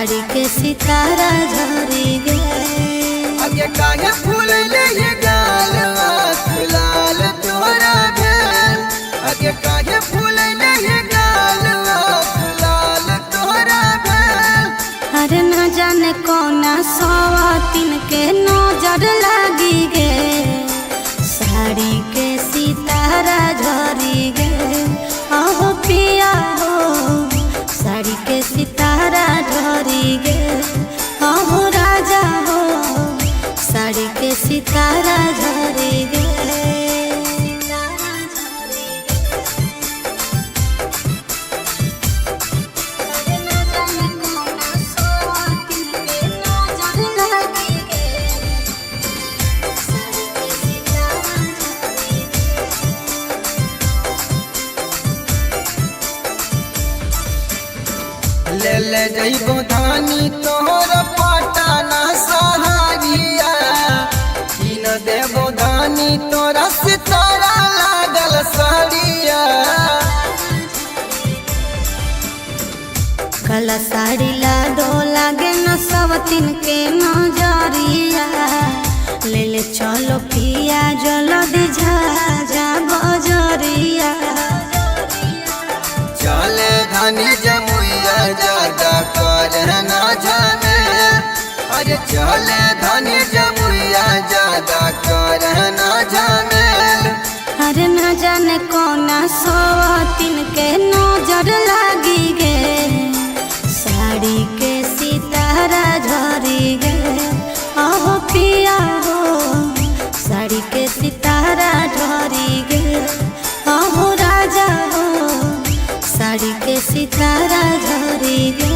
साड़ी के सितारा झरी गे। आगे काहे फूल ले ये गाल लाल तोरा भेल। आगे काहे फूल ले ये गाल लाल तोरा भेल। अरे न जाने कौना सवातिन के नजर लागी गे। साड़ी के सितारा झरी गे। आहो पिया हो साड़ी के सितारा झरी गे। आहो राजा हो साड़ी के सितारा झरी गे। ले ले जइबो धानी तोहर पटाना सहारिया। कीन देबो धानी तोरा सितारा लागल साड़िया। कला साड़ी ला दो लागे न सवतिन के नजरिया। ले ले चलो पिया जल्दी जा बजरिया। चले धानी जमुइया ज्यादा कर ना जाने। अरे चले धानी जमुइया ज्यादा कर ना जाने। अरे न जाने कौना सवतिन के नजर लागी गे। साड़ी के सितारा झरी गे। आहो पिया हो साड़ी के सितारा झरी गे। आहो राजा हो साड़ी के सितारा झरी गे।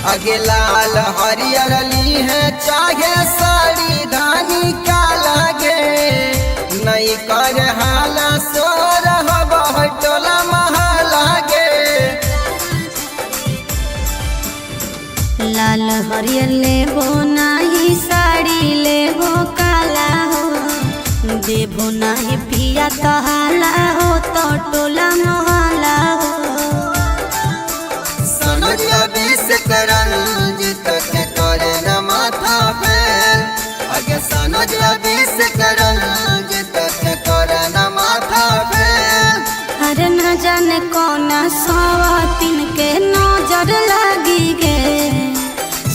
आगे लाल हरियर ली है चाहे साड़ी धानी का लागे। नहीं कर हाला सोर हवा टोला महालागे। लाल हरियर लेबो नाही साड़ी लेबो काला हो। देबो नाही पिया तहाला हो तो टोला मोहला हो। सनोजिया बीस करन जित के करे न माथा फेल। आगे सनोजिया बीस करन जित के करे न माथा फेल। अरे न जाने कौना सवातिन के नजर लागी गे।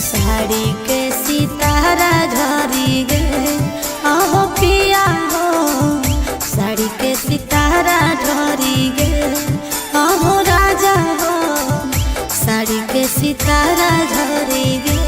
साड़ी के सितारा झरी गे। आहो पिया हो साड़ी के सितारा झरी गे। आहो राजा हो साड़ी के सितारा झरी गे।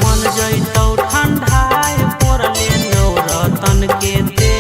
मन जैतौ ठंडाए पोरले नौरतन के दे।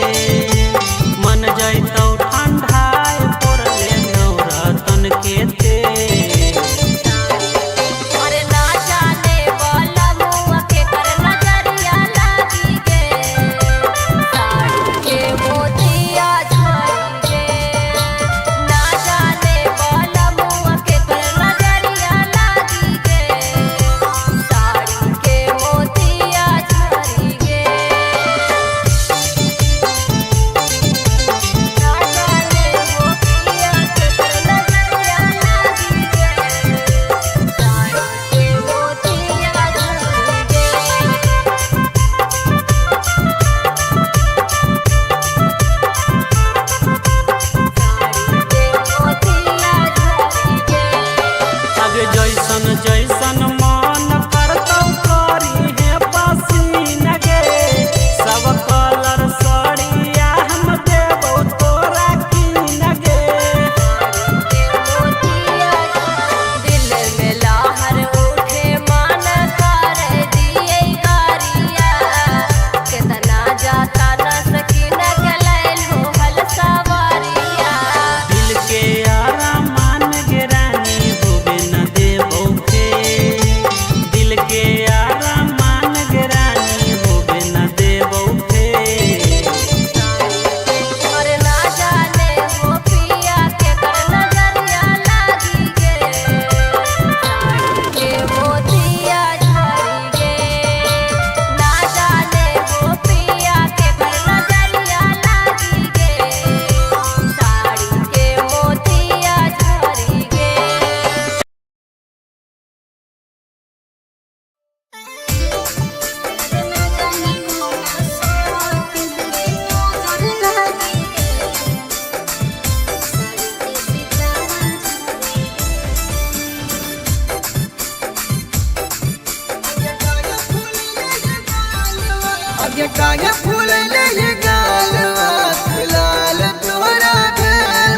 फूलैले ये गाल आँख लाल तोरा भेल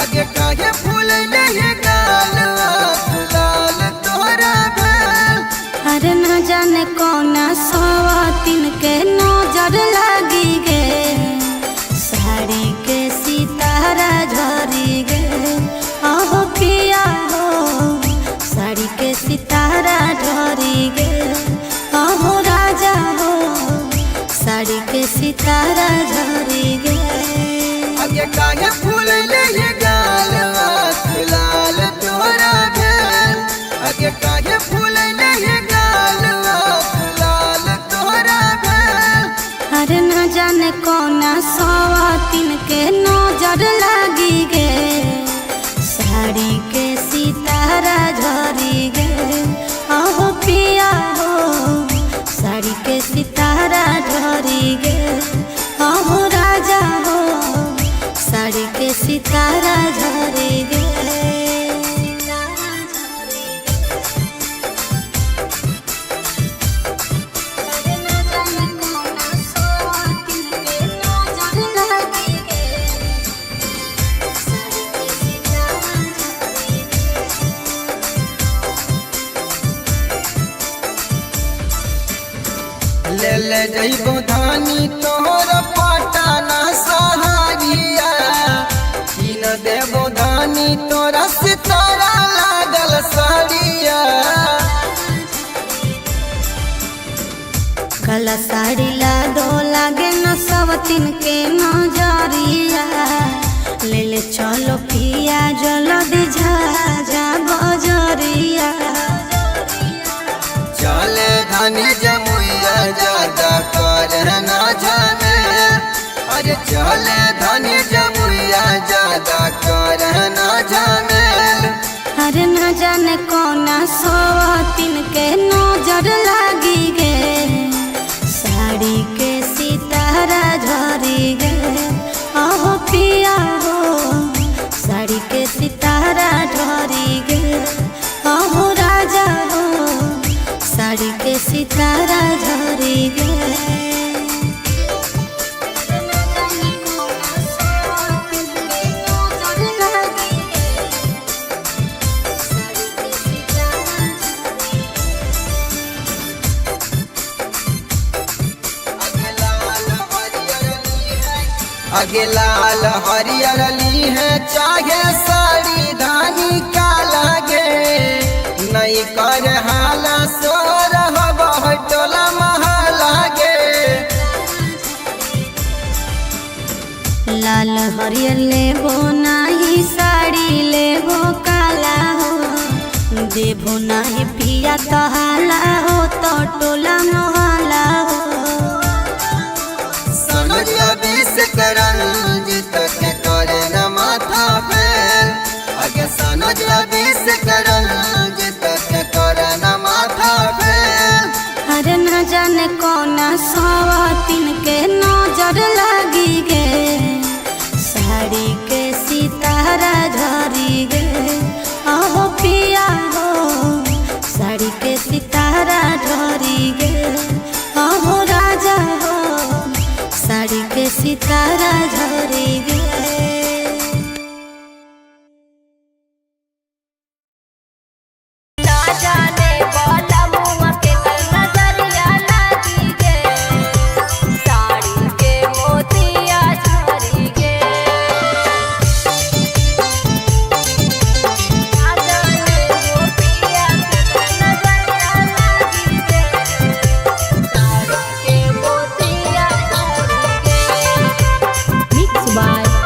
आगे काहे फूलैले ये गाल आँख लाल तोरा भेल। अरे न जाने कौना सवातिन के नजर लागी गे साड़ी के सितारा झरी गे अहो पिया हो साड़ी के सितारा झरी गे अहो राजा हो साड़ी के सितारा झरी गे। आगे काहे फूलैले ये गाल आँख लाल तोरा भेल आगे काहे फूलैले ये गाल आँख लाल तोरा भेल। अरे न जाने कौना सवातिन के नजर लागी गे साड़ी के सितारा झरी गे अहो पिया हो साड़ी के सितारा झरी गे अहो राजा हो साड़ी के सितारा झरी गे। ले ले जइबो धानी तोहर पटाना सहारिया किन देबो धानी तोरा सितारा लागल साड़िया। काला साड़ी ला दो लागे न सवतिन के नजरिया ले ले चलो पिया जल्दी झाझा बजरिया। चले धानी जमुइया ज्यादा कर ना जाने अरे चले धानी जमुइया ज्यादा कर ना जाने। अरे न जाने कौना सवातिन के नजर लागी गे साड़ी के सितारा झरी गे अहो पिया हो साड़ी के सितारा झरी गे अहो राजा हो साड़ी के सितारा झरी गे। आगे लाल हरियर ली है चाहे साड़ी धानी का लागे नहीं कर हाला सोर हो टोला महालागे। लाल हरियर लेबो नाही साड़ी लेबो काला हो देबो नाही पिया कहाला हो तो टोला मोहल्ला हो। समझिया बीस करंज तक करे न माथा फेल आगे समझिया बीस करंज तक करे न माथा फेल। अरे न जाने कौना सवातिन के नजर लागी गे साड़ी के सितारा झरी गे अहो पिया हो साड़ी के सितारा झरी गे अहो राजा हो साड़ी के सितारा झरी गे। Bye.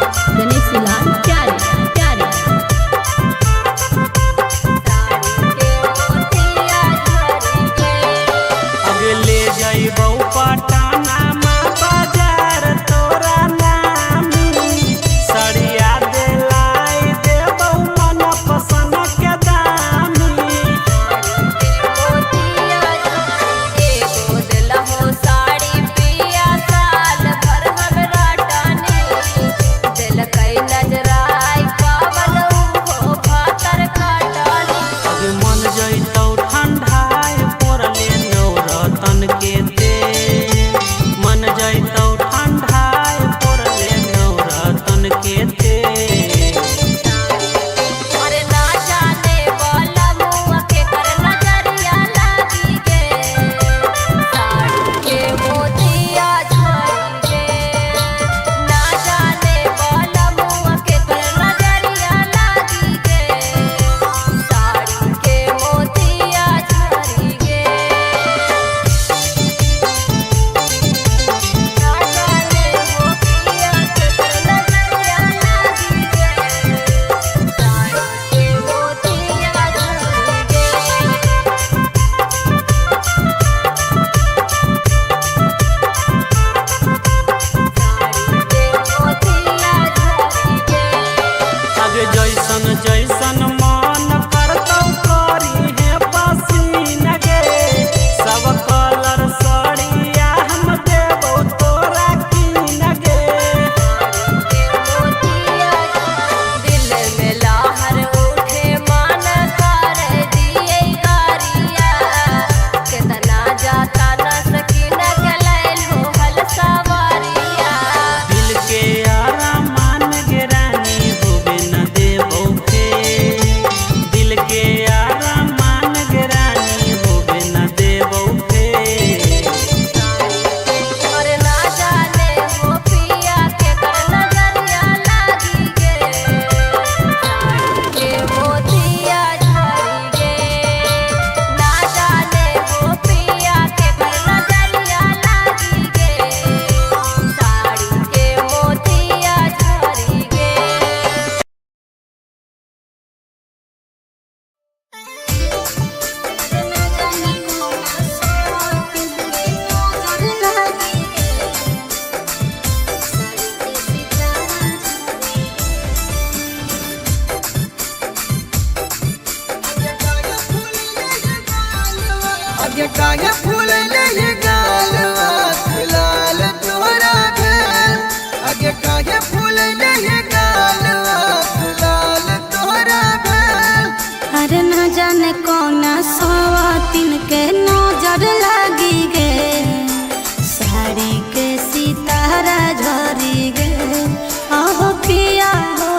आगे काहे फूल नहीं गाल लाल तोहरा भेल। अरे न जाने कौना सवातिन के नजर लागी गे, साड़ी के सितारा झरी गे। आहो पिया हो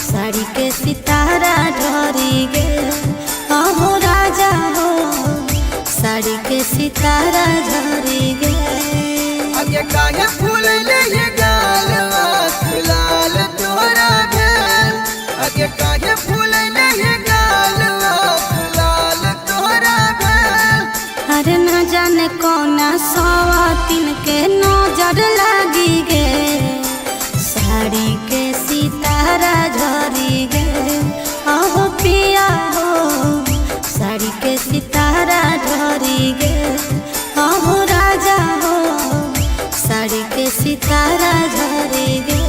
साड़ी के सितारा झरी गे। आहो राजा हो साड़ी के सितारा झरी गे। आगे काहे फूल नहीं गाल लाल तोहरा भेल। आगे काहे फूल नहीं गाल लाल तोहरा भेल। अरे न जाने कौना सवातिन के नजर लागी गे, साड़ी के सितारा झरी गे। आहो पिया हो साड़ी के सितारा झरी गे। आहो राजा हो साड़ी के सितारा झरी गे।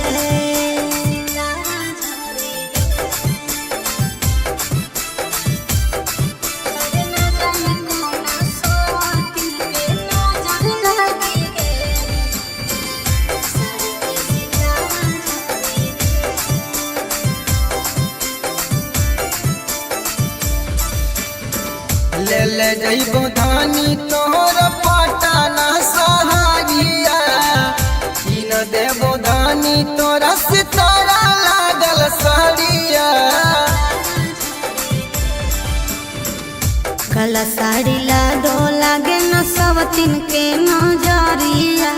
ले ले जइबो धानी तोहर पटाना सहारिया। कीन देबो धानी तोरा सितारा लागल साड़िया। काला साड़ी ला दो लागे न सवतिन के नजरिया।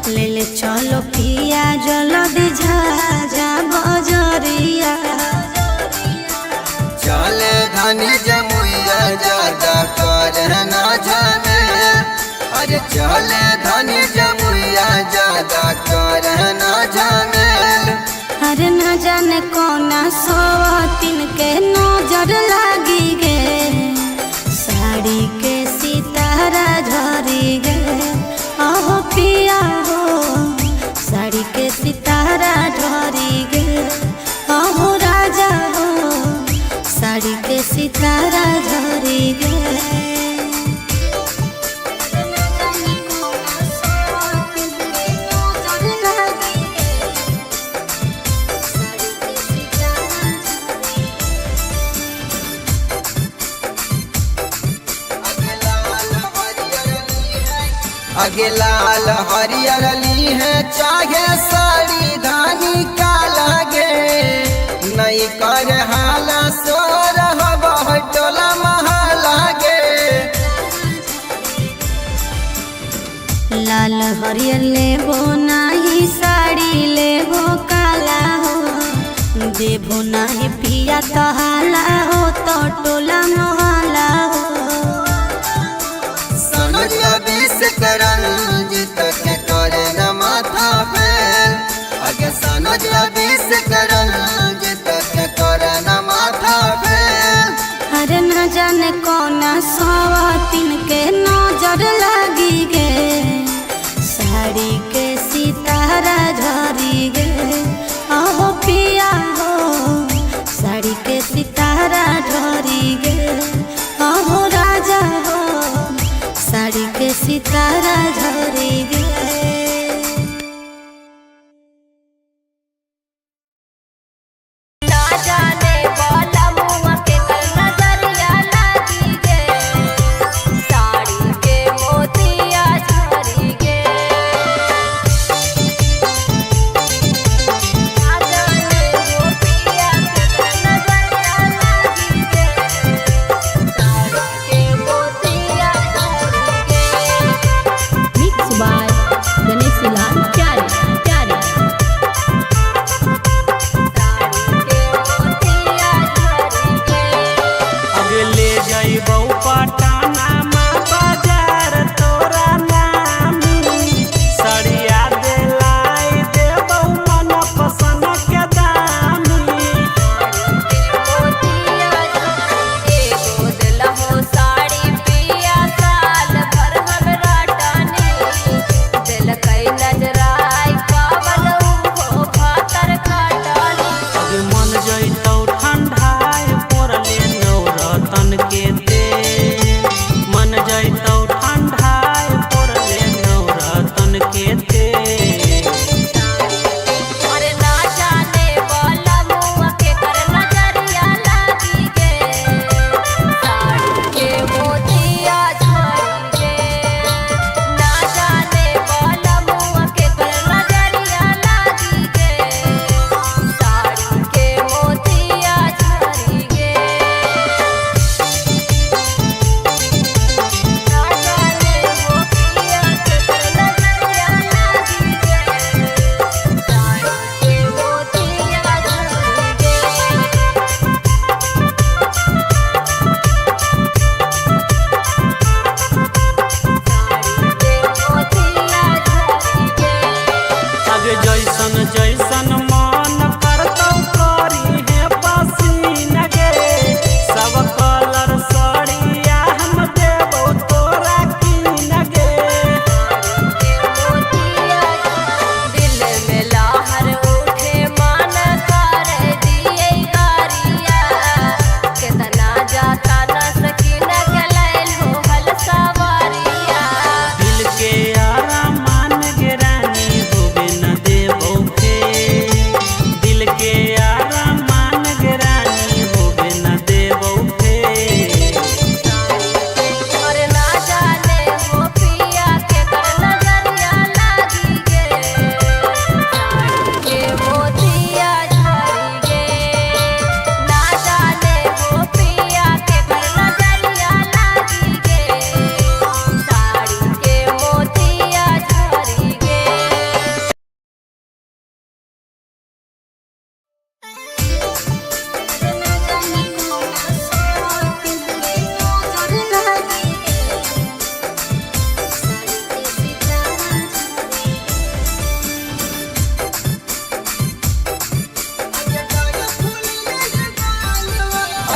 ले ले चलो पिया जल्दी जा बजरिया। चले धानी जमुइया ज्यादा करना जाने। अरे चले धानी जमुइया ज्यादा करना जाने। अरे न जाने कौना सवतिन के नजर लागी गे, साड़ी के सितारा झरी गे। आहो पिया हो साड़ी के सितारा झरी गे। आहो राजा हो साड़ी के सितारा झरी गे। आगे लाल हरियर ली है चाहे साड़ी धानी का लागे। नहीं कर हाला सोर टोला महालागे। लाल हरियर लेबो नाही साड़ी लेबो काला हो। देबो नाही पिया तहाला हो तो टोला मोहल्ला हो। सनोजिया बीस करंजित के करे न माथा फेल। आगे सनोजिया बीस करंजित के करे न माथा फेल। अरे न जाने कौना सवातिन के नजर लागी गे, साड़ी के सितारा झरी गे। आहो पिया हो साड़ी के सितारा झरी गे। आहो राजा हो साड़ी के सितारा झरी गे।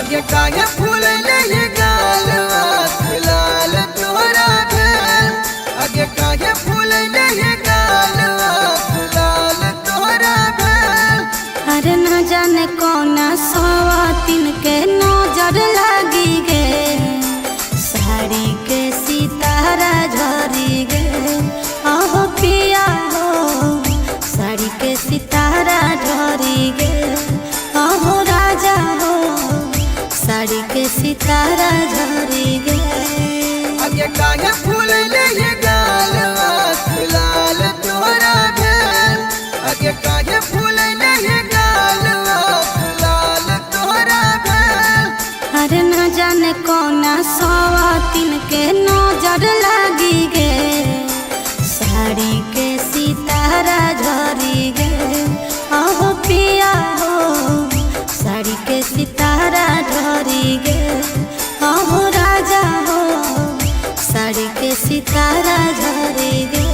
आगे काहे फूल ले गाल लाल तोरा भेल आगे काहे फूल ले गाल लाल तोरा भेल। अरे न जाने कौना सवातिन के नजर लागी गे साड़ी के सितारा झरी गे आहो पिया हो साड़ी के सितारा झरी गे आहो राजा हो साड़ी के सितारा झरी गे। आगे काहे फूल ले गाल लाल तोरा भेल आगे काहे फूल ले गाल लाल तोरा भेल। अरे न जाने कौना सवातिन के नजर लागी गे साड़ी के सितारा झरी गे आहो पिया हो साड़ी के सितारा झरी गे आहो राजा हो साड़ी के सितारा झरी गे।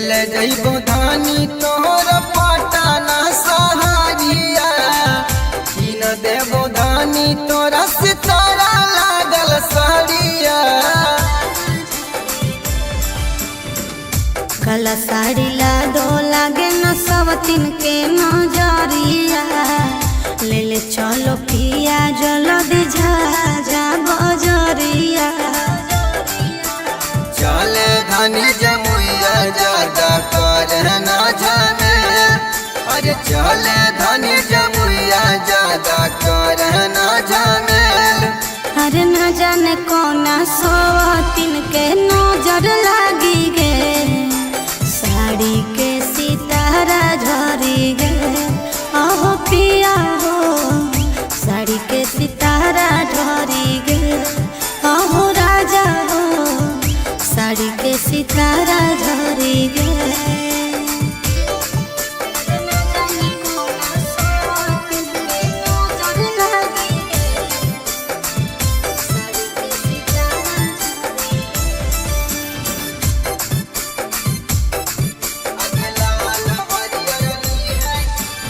ले जइबो धानी तोहर पटाना सहारिया किन देबो धानी तोरा सितारा लागल साड़िया। कला साड़ी ला दो लागे न सवतिन के नजरिया ले ले चलो पिया जल्दी जा बजरिया। चले धानी जमुइया ज्यादा कर ना जाने अरे चले धानी जमुइया ज्यादा कर ना जाने। अरे न जाने कौना सवतिन के नजर लागी गे साड़ी के सितारा झरी गे आहो पिया हो साड़ी के सितारा झरी गे आहो राजा हो साड़ी के सितारा झरी गे।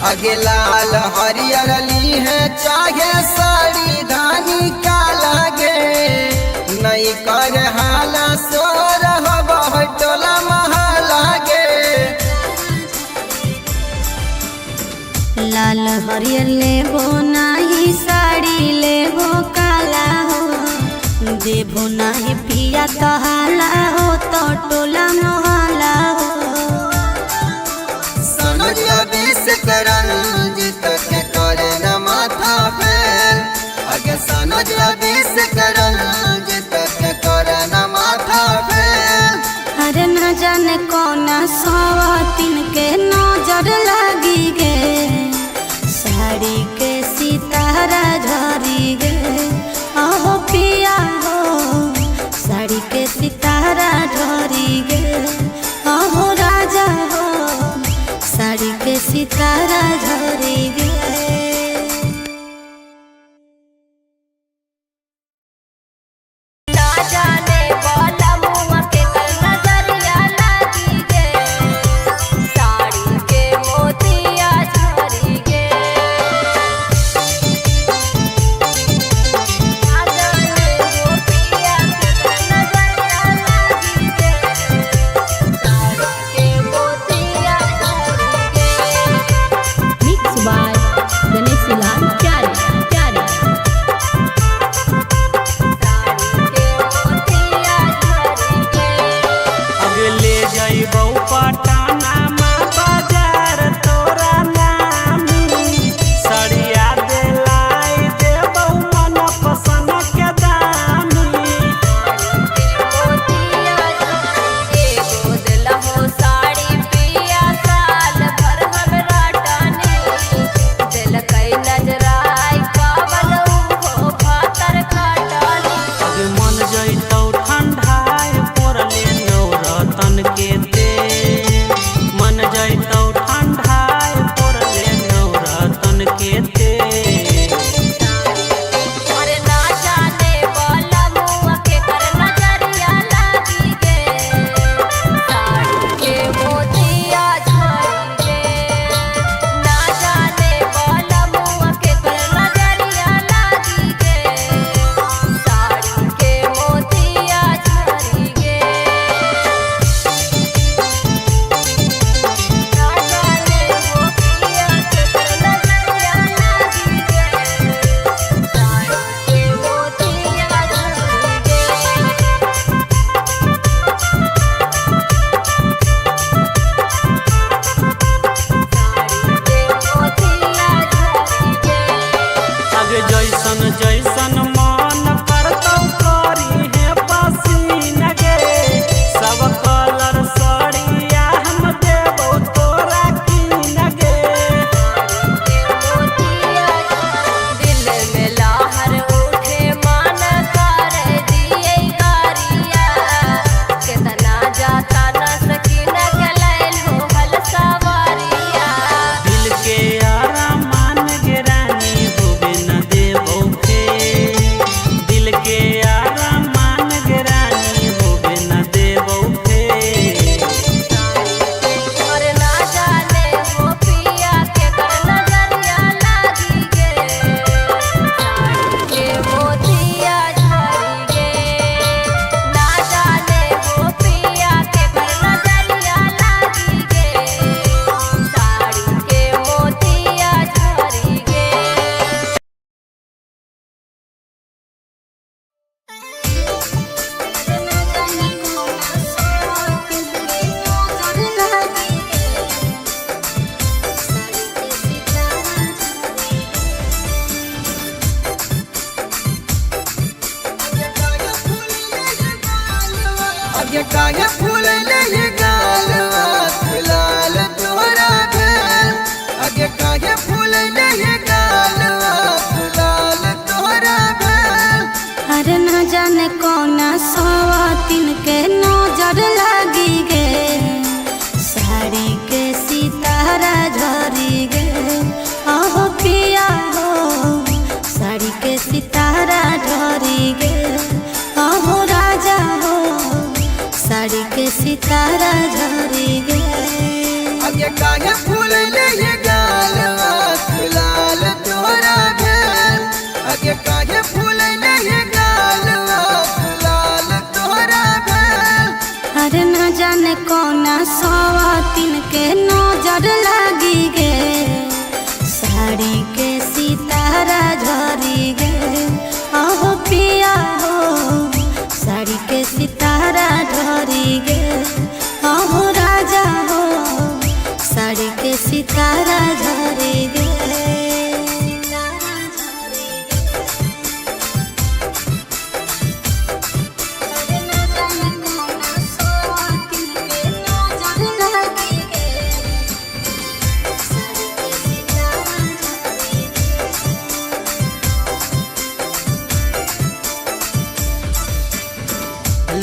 आगे लाल हरियर ली है चाहे साड़ी धानी का लागे नहीं कर हाला सोर हो टोला महालागे। लाल हरियर लेबो नाही साड़ी लेबो काला हो देबो नाही पिया कहाला हो तो टोला मोहला हो। सनोजिया बीस करंजित के करे न माथा फेल आगे सनोजिया बीस करंजित के करे न माथा फेल। अरे न जाने कौना सवातिन के नजर लागी गे साड़ी के सितारा झरी गे आहो पिया हो साड़ी के सितारा झरी गे आहो राजा हो साड़ी के सितारा झरी गे। मन आगे काहे फूल ले गाल लाल तोरा भेल आगे काहे फूल ले गाल लाल तोरा भेल। अरे न जाने कौना सवातिन के नजर लागी गे साड़ी के सितारा झरी गे अहो पिया हो साड़ी के सितारा झरी गे अहो राजा हो साड़ी के सितारा झरी गे। आगे काहे फूल ले गाल लाल तोरा भेल आगे काहे फूल ले गाल लाल तोरा भेल। अरे न जाने कौना सवातिन के नजर लागी गे साड़ी के सितारा झरी गे अहो पिया हो साड़ी के सितारा झरी गे अहो राजा हो साड़ी के सितारा झरी गे।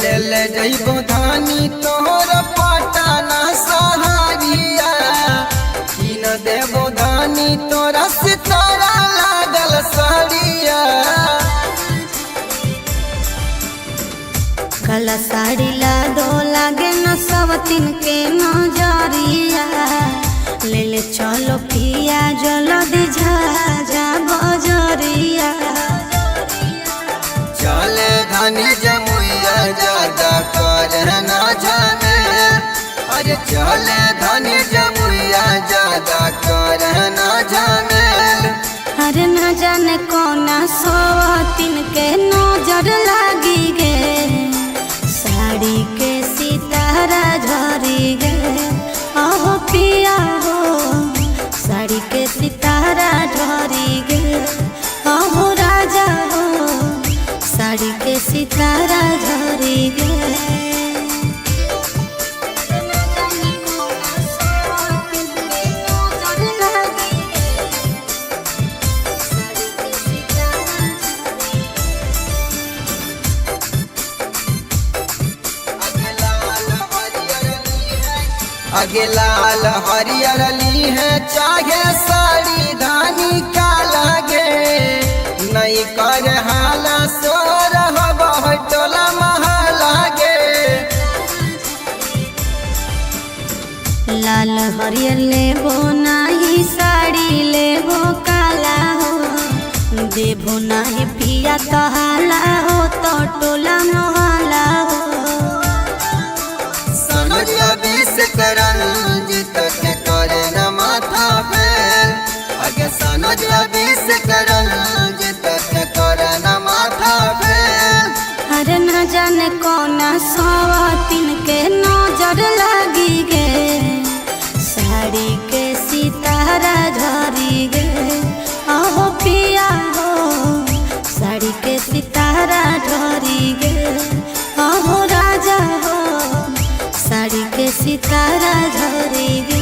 ले ले जइबो धानी तोहर पटना सहारिया की न देबो धानी तोरा सितारा लागल साड़िया। काला साड़ी ला दो लागे न सवतिन के नजरिया ले ले चलो पिया जल्दी जा बजरिया। चले धानी जमुइया ज्यादा कर ना जाने अरे चले धानी जमुइया ज्यादा कर ना जाने। अरे न जाने कौना सवातिन के नजर लागी गे साड़ी के सितारा झरी गे अहो पिया हो साड़ी के सितारा झरी गे अहो राजा हो साड़ी के सितारा झरी गे। आगे लाल हरियर ली है चाहे साड़ी धानी का लागे नहीं कर हाला सोर टोला महलागे। लाल हरियर लेबो नाही साड़ी लेबो काला हो देबो नाही पिया तहाला हो तो टोला मोहला हो। सनोजिया बीस करंजित के करे न माथा फेल आगे सनोजिया बीस करंजित के करे न माथा फेल। अरे न जाने कौना सवातिन के नजर लागी गे साड़ी के सितारा झरी गे अहो पिया हो साड़ी के सितारा झरी गे अहो राजा हो साड़ी के सितारा झरी गे।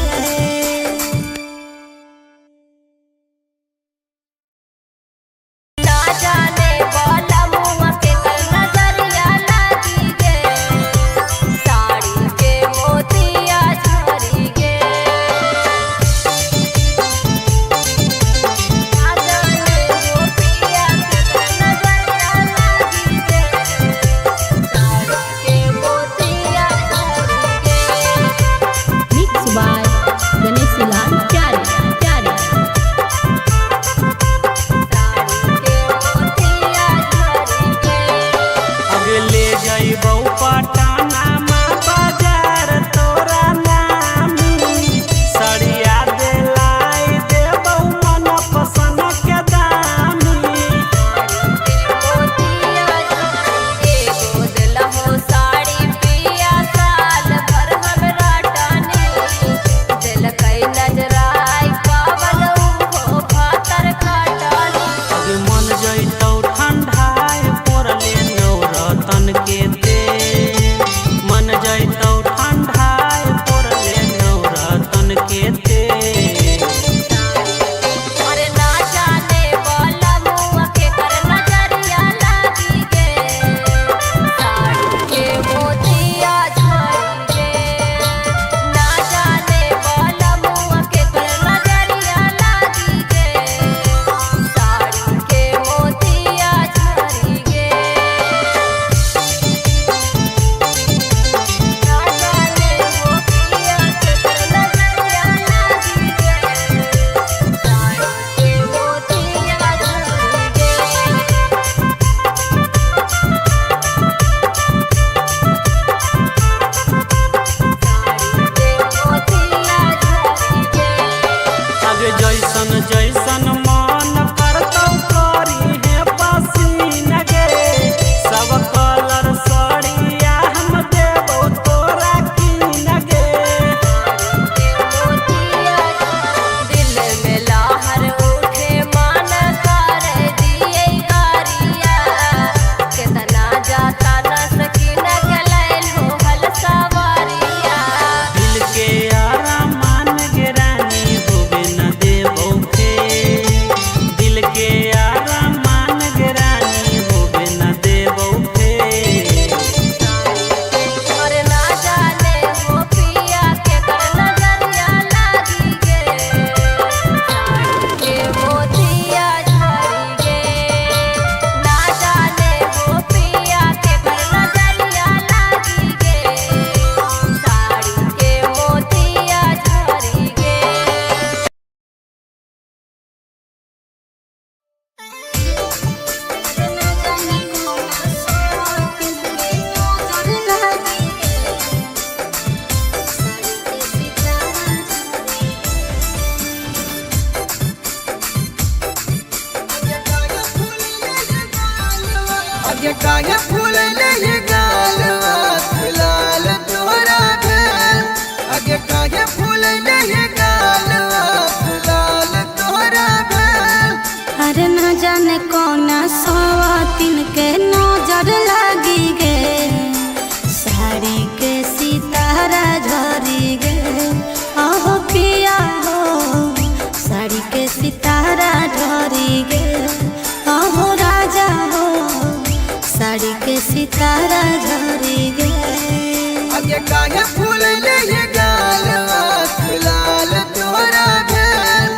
काहे फूलले ये गाल आँख लाल तोरा भेल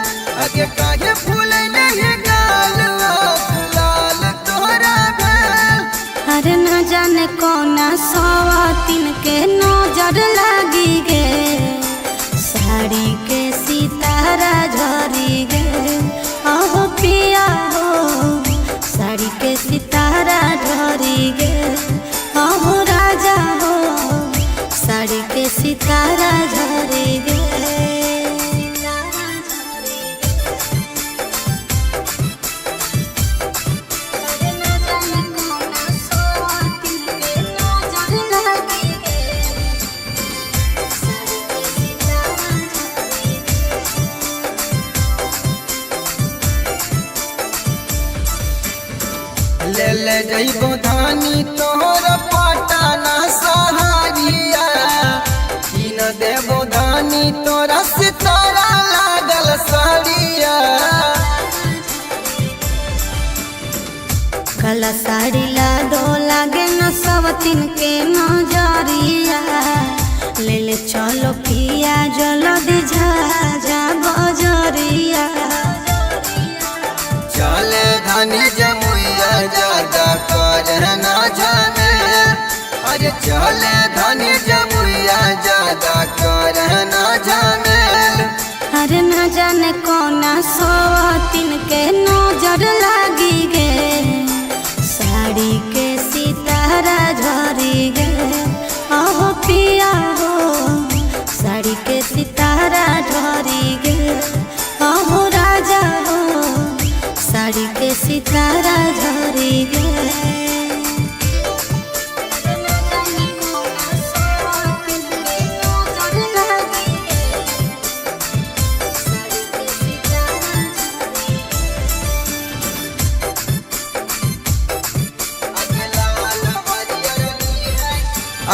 आगे काहे फूलले ये गाल आँख लाल तोरा भेल। अरे न जाने कौना सवातिन के नजर लागी गे साड़ी के सितारा झरी गे अहो पिया हो साड़ी के सितारा झरी गे अहो राजा हो साड़ी के सितारा झरी गे। ले ले जइबो धानी तोहर पटाना सहारिया कीन देबो धानी तोरा सितारा लागल साड़िया। काला साड़ी ला दो लागे न सवतिन के नजरिया ले ले चलो पिया जल्दी जा बजरिया। चले धानी जमुइया ज्यादा कर ना जाने अरे चले धानी जमुइया ज्यादा कर ना जाने। अरे न जाने कौना सवतिन के नजर लागी गे साड़ी के सितारा झरी गे अहो पिया हो साड़ी के सितारा झरी गे अहो राजा हो साड़ी के सितारा झरी गे।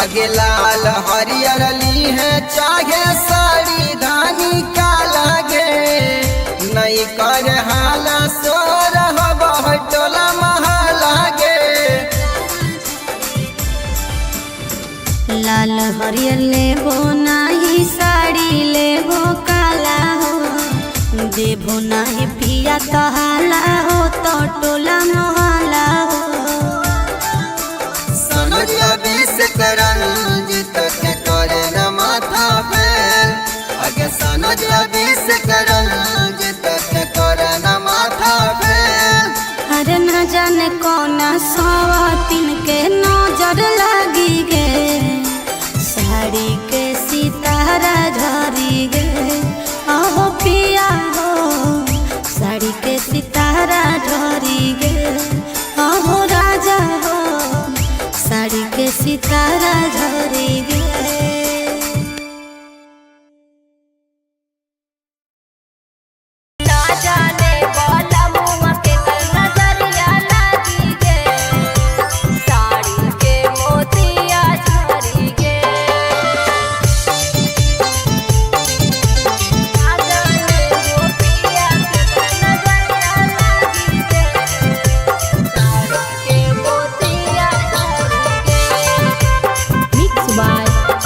आगे लाल हरियर ली है चाहे साड़ी धानी का लागे नहीं कर हाला सोर हवा टोला महालागे। लाल हरियर लेबो नाही साड़ी लेबो काला हो देबो नाही पिया तहाला हो तो टोला मोहला हो। सनोजिया बीस करंजित के करे न माथा फेल आगे सनोजिया बीस करंजित के करे न माथा फेल। अरे न जाने कौना सवातिन के नजर लागी गे साड़ी के सितारा झरी गे अहो पिया हो साड़ी के सितारा झरी गे अहो राजा हो साड़ी के सितारा झरी गे। By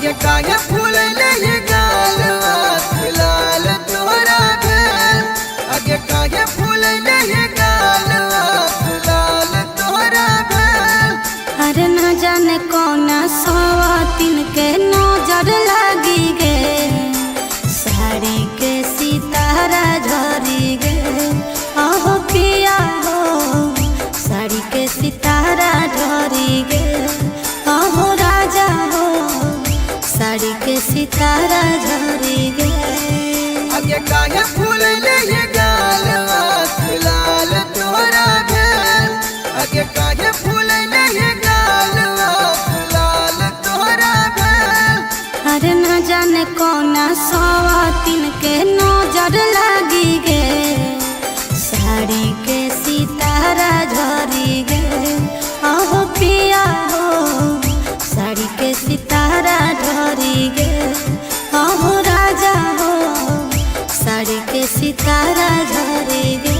आगे काहे फूलले ये गाल लाल तोरा भेल आगे काहे फूलले ये गाल लाल तोरा भेल। अरे न जाने कौना सवातिन के नजर लागी गे साड़ी के सितारा झरी गे अहो पिया हो साड़ी के सितारा झरी गे अहो राजा हो साड़ी के सितारा झरी गे। आगे काहे फूलले ये गाल लाल तोरा भेल आगे काहे फूलले ये गाल लाल तोरा भेल। अरे न जाने कौना सवातिन के नजर लागी गे साड़ी के सितारा झरी गे अहो पिया हो साड़ी के सितारा झरी गे अहो राजा हो साड़ी के सितारा झरी गे।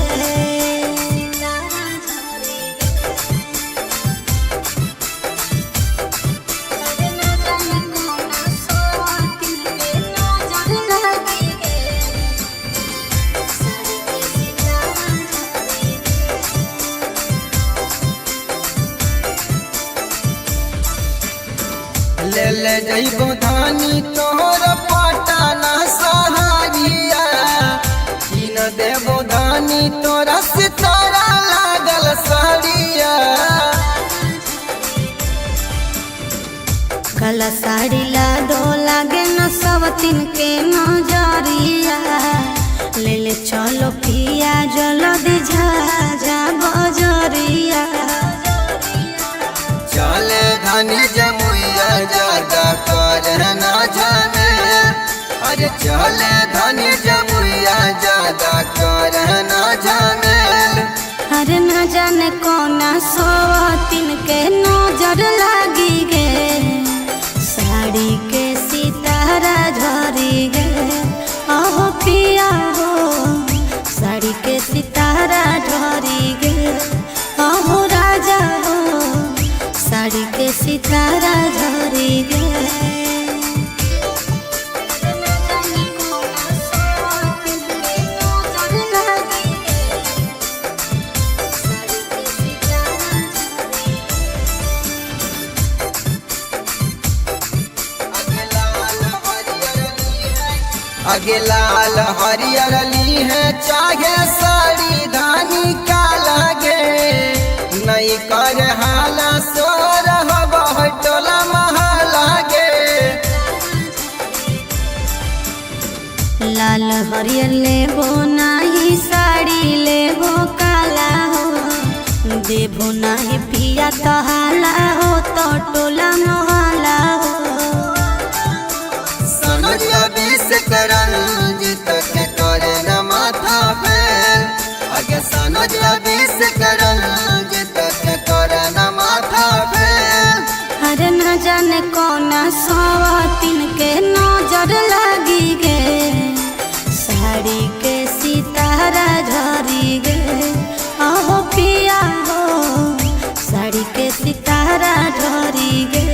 ले ले जइबो धानी तोहर पटाना सहारिया किन देबो धानी तोरा सितारा लागल साड़िया। काला साड़ी ला दो लागे न सवतिन के नजरिया ले ले चलो पिया जल्दी झाझा बजरिया। चले धानी जमुइया ज्यादा कर ना जाने अरे चले धानी जमुइया ज्यादा कर ना जाने। अरे न जाने कौना सवतिन के नजर लागी गे साड़ी के सितारा झरी गे अहो पिया हो साड़ी के सितारा झरी गे अहो राजा हो साड़ी के सितारा झरी गे। आगे लाल हरियर ली है चाहे साड़ी धानी का लागे नहीं कर हाला सोर टोला महालागे। लाल हरियर लेबो नाही साड़ी लेबो काला हो देबो नाही पिया कहाला हो तो टोला मोहल्ला हो। सनोजिया बीस करंज तक करे न माथा फेल आगे सनोजिया बीस करंज तक करे न माथा फेल। अरे न जाने कौना सवातिन के नजर लागी गे साड़ी के सितारा झरी गे अहो पिया हो साड़ी के सितारा झरी गे।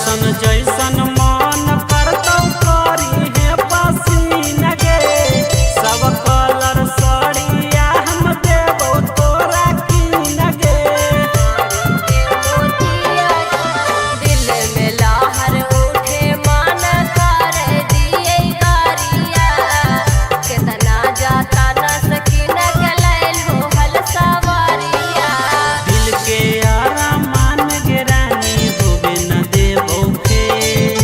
दर्शन जैसन मन करतौ करी है पसीना गे सब कलर सड़िया हम देबो तोरा कीन गे। दिल में लहर उठे मन कर दिए गारिया कितना जाता न सकीन गलैल हो हल सवारिया। दिल के आरामान गे रानी होबे न देबो फेर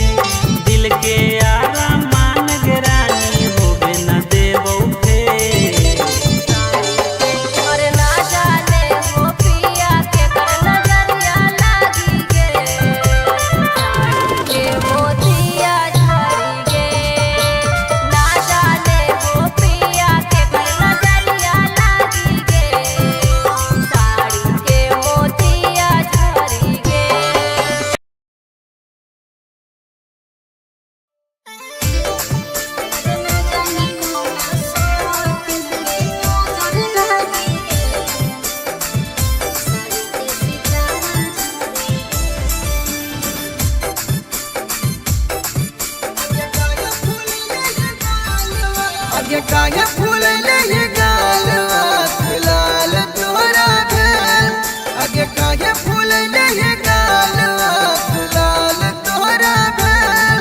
दिल के आरामान गे रानी होबे न देबो फेर। और ना जाने हो पिया के कर नजरिया लागी गे के मोतिया झरी गे। ना जाने हो पिया के कर नजरिया लागी गे साड़ी के मोतिया झरी गे। आगे काहे फूलले ये गालवा लाल तोरा भेल आगे काहे फूलले ये गालवा लाल तोरा भेल।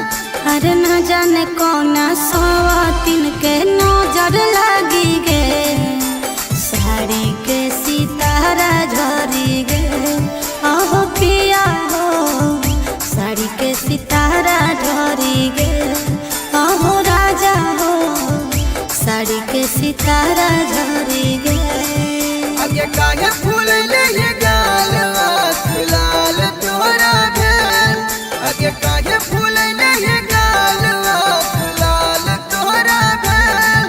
अरे न जाने कौना सवातिन के नजर लागी गे साड़ी के सितारा झरी गे। अहो पिया हो साड़ी के सितारा झरी गे। अहो राजा हो साड़ी के सितारा झरी गे। आगे काहे फूलले ये गालवा लाल तोरा भेल आगे काहे फूलले ये गालवा लाल तोरा भेल।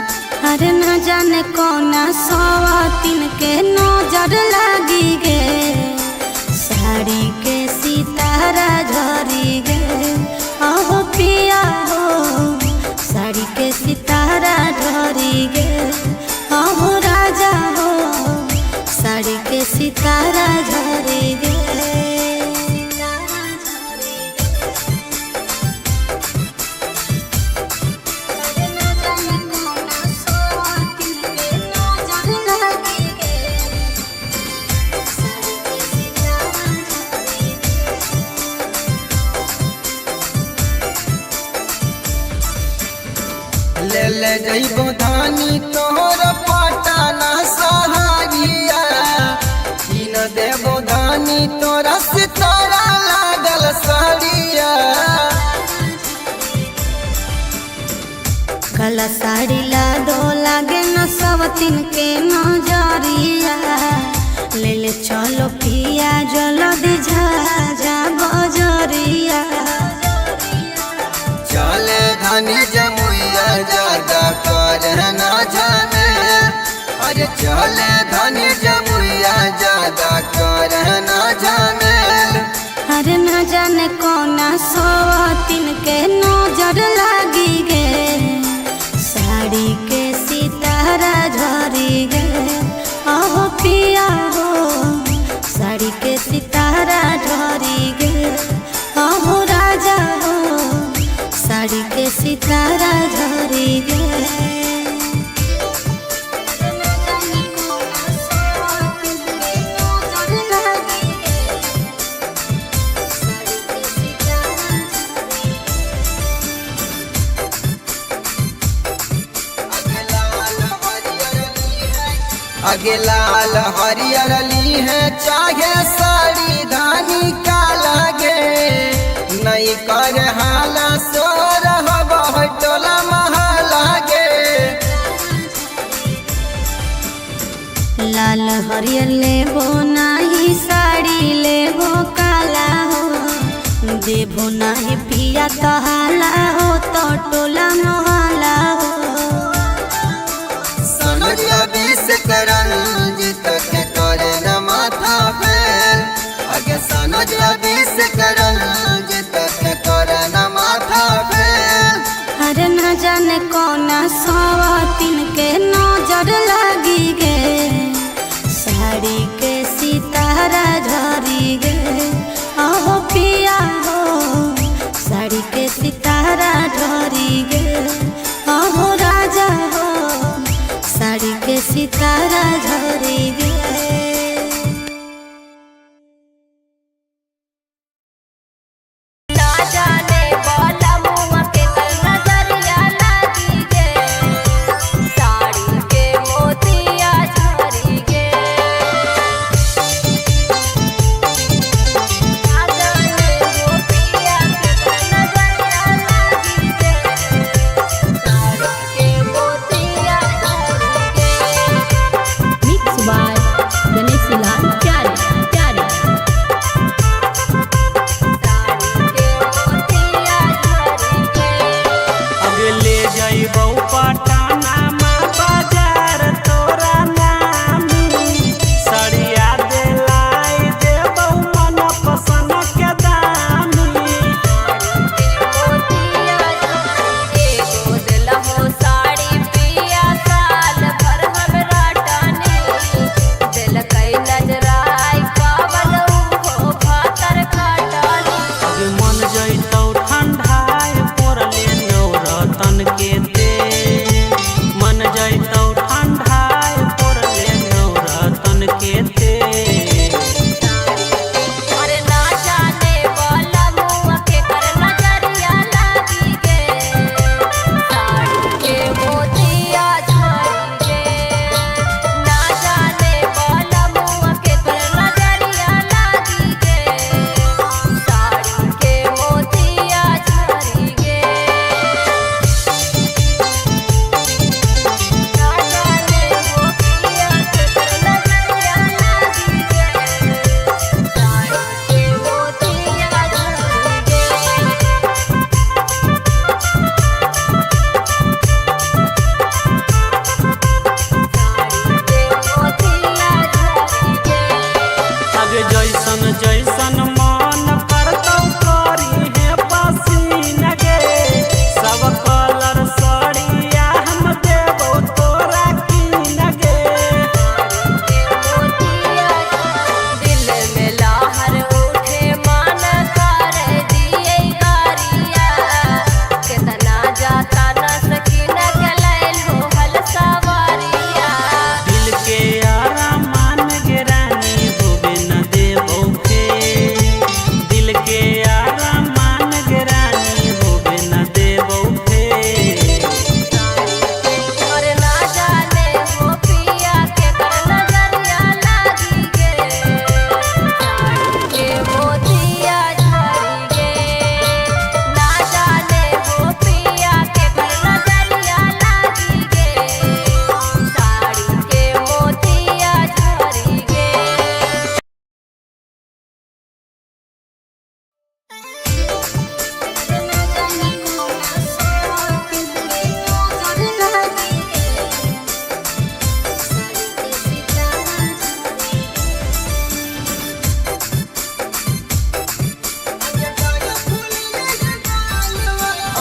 अरे न जाने कौना सवातिन के नजर लागी गे साड़ी के सितारा झरी गे। अहो पिया हो साड़ी के सितारा झरी गे। अहो राजा हो साड़ी के सितारा झरी गे। ले ले जइबो धानी तोहर पटाना सहारिया कीन देबो धानी तोरा सितारा लागल साड़िया। काला साड़ी ला दो लागे न सवतिन के नजरिया। ले ले चलो पिया जल्दी जा बजरिया। चले धानी जमुइया ज्यादा कर ना जाने अरे चले धानी जमुइया ज्यादा कर ना जाने। अरे न जाने कौना सवतिन के नजर लागी गे साड़ी के सितारा झरी गे। अहो पिया हो साड़ी के सितारा झरी गे। अहो राजा हो साड़ी के सितारा झरी गे। आगे लाल हरियर ली है चाहे साड़ी धानी का लागे नहीं कर हाला सोर हवा टोला महलागे। लाल हरियर लेबो नाही साड़ी लेबो काला हो देबो नाही पिया तहाला हो तो टोला मोहला हो। सनोजिया बीस करंजित के करे न माथा फेल आगे सनोजिया बीस करंजित के करे न माथा फेल। अरे न जाने कौना सवातिन के नजर लागी गे साड़ी के सितारा झरी गे। अहो पिया हो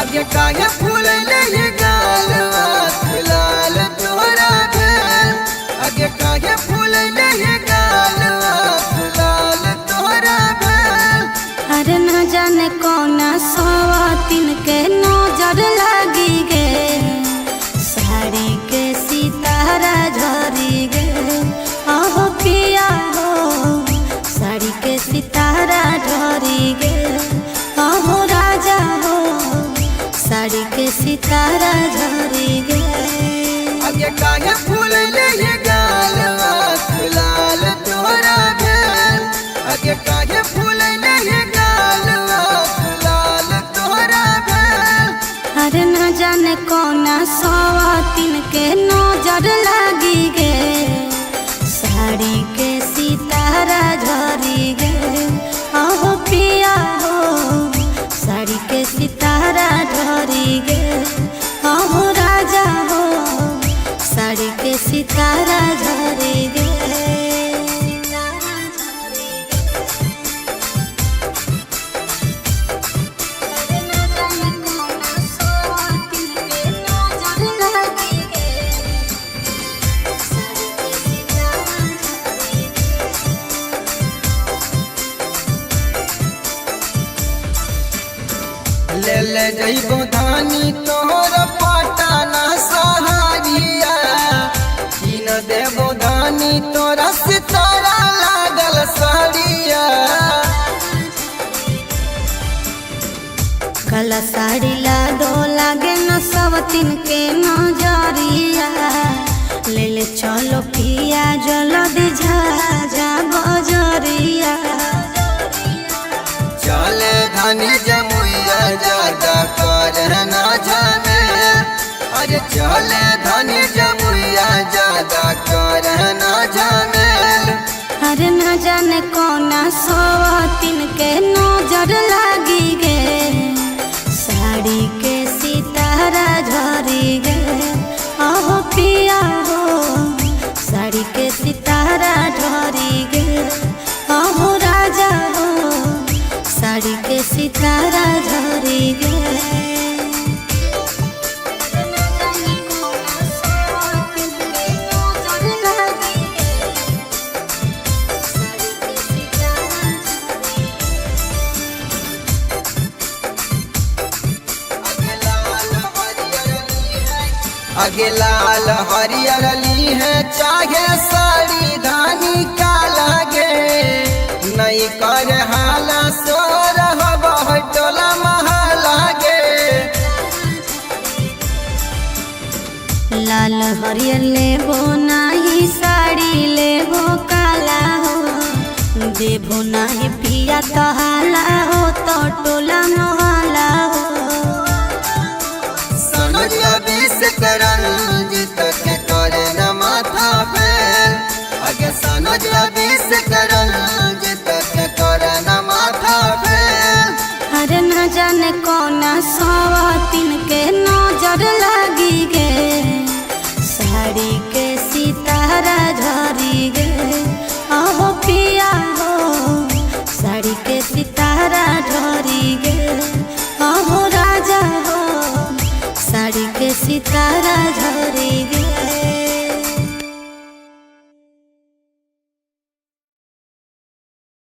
आगे काहे फूलले ये गाल लाल तोरा भेल आगे काहे फूलले ये गाल लाल तोरा भेल। अरे न जाने कौना सवातिन के नजर लागी गे साड़ी के सितारा झरी गे आहो पिया हो साड़ी के सितारा झरी गे आहो राजा हो साड़ी के सितारा झरी गे। आगे काहे फूलले ये गाल लाल तोरा भेल आगे काहे फूलले ये गाल लाल तोरा भेल। अरे न जाने कौना सवातिन के नजर लागी गे साड़ी के सितारा झरी गे आहो पिया हो साड़ी के सितारा झरी गे आहो राजा हो साड़ी के सितारा झरी गे। ले ले जइबो धानी तोहर पटाना सहारिया किन देबो धानी तोरा सितारा लागल साड़िया। कला साड़ी ला दो लागे न सवतिन के नजरिया ले ले चलो पिया जल्दी झाझा बजरिया। चले धानी जमुइया ज्यादा कर ना जाने अरे चले धानी जमुइया ज्यादा कर ना जाने। अरे न जाने कौना सवतिन के नजर लागी गे साड़ी के सितारा झरी गे आहो पिया हो साड़ी के सितारा झरी गे आहो राजा हो साड़ी के सितारा झरी गे। आगे लाल हरियर ली है चाहे साड़ी धानी का लागे नहीं कर हाला सोर हवा टोला महलागे। लाल हरियर लेबो नाही साड़ी लेबो काला हो देबो नाही पिया कहाला हो तो टोला मोहला हो। सनोजिया बीस करंजित के करे न माथा फेल आगे सनोजिया बीस करंजित के करे न माथा फेल। अरे न जाने कौना सवातिन के नजर लागी गे साड़ी के सितारा झरी गे आहो पिया हो साड़ी के सितारा झरी गे आहो राजा हो साड़ी के सितारा झरी गे।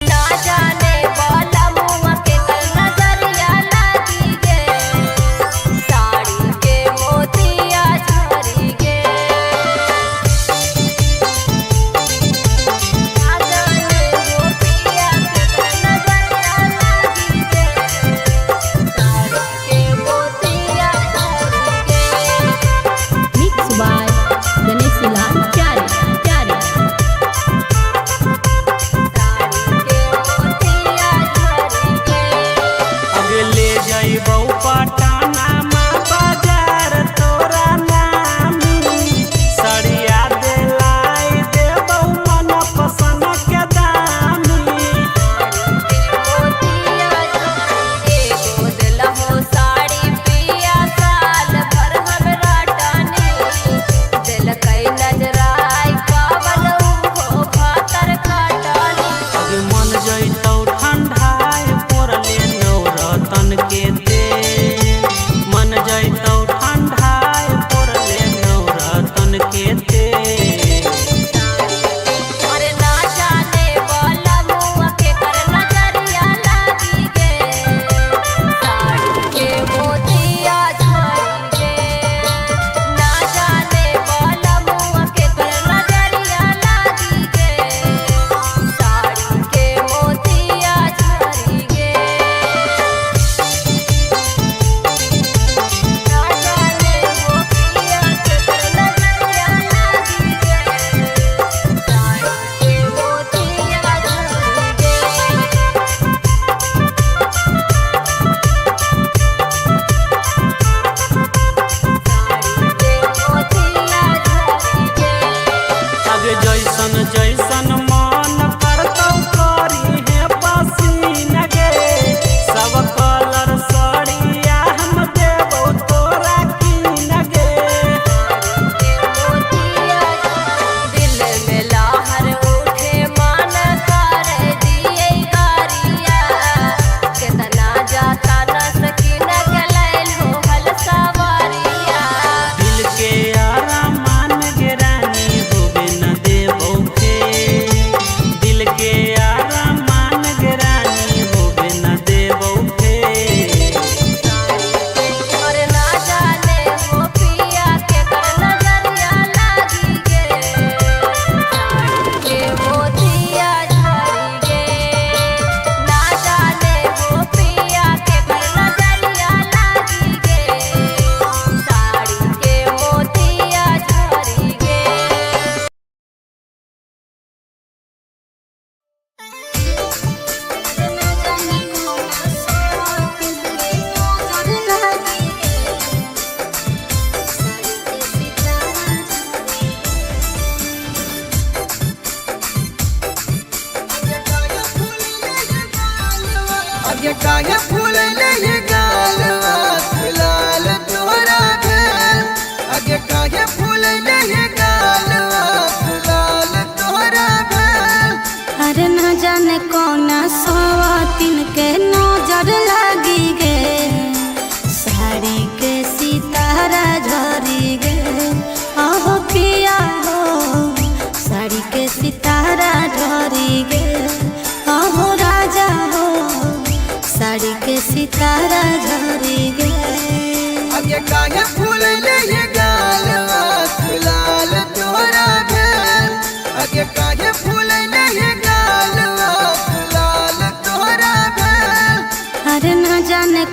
ना जाने वाला मुआ के कल नजरिया लागी गे साड़ी के मोतिया झरी गे। ना जाने वो पिया के कल नजरिया लागी गे साड़ी के मोतिया झरी गे। Mixed by Ganesh Lal Pyare. अगे ले जइबौ पटाना माँ बाजार तोरा नामी सड़िया दिलाई देबौ मन पसंद के दामी। साड़ी पिया साल भर हमरा टानी दिल कई नजराई कावल हो भातर खाटानी। अगे मन जइतौ ठंडाए पोरले नौरतन के तेल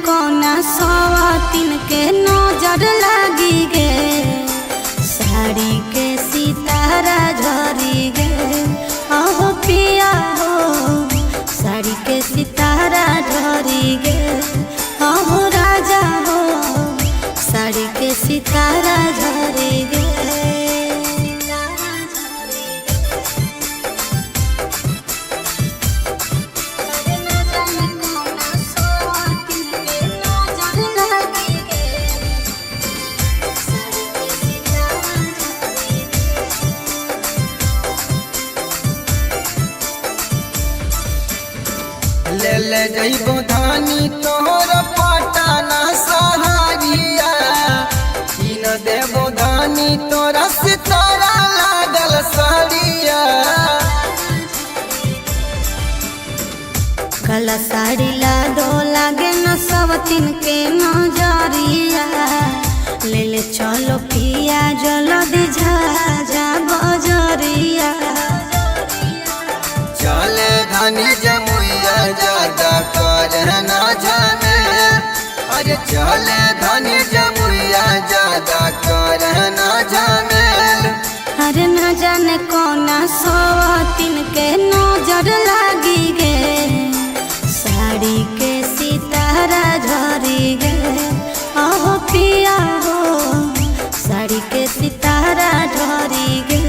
कोना सवातिन के नजर लागी गे साड़ी के सितारा झरी गे अहो पिया हो साड़ी के सितारा झरी गे अहो राजा हो साड़ी के सितारा झरी गे ले ले जइबो धानी तोहर पटाना सहारिया किन देबो धानी तोरा सितारा लागल साड़िया काला साड़ी ला दो लागे न सब तीन के नजरिया ले ले चलो पिया जल्दी जा बजरिया चले धानी जमुइया ज्यादा कर ना जाने अरे चले धानी जमुइया ज्यादा कर ना जाने अरे न जाने कोना सवातिन के नजर लागी गे साड़ी के सितारा झरी गे अहो पिया हो साड़ी के सितारा झरी गे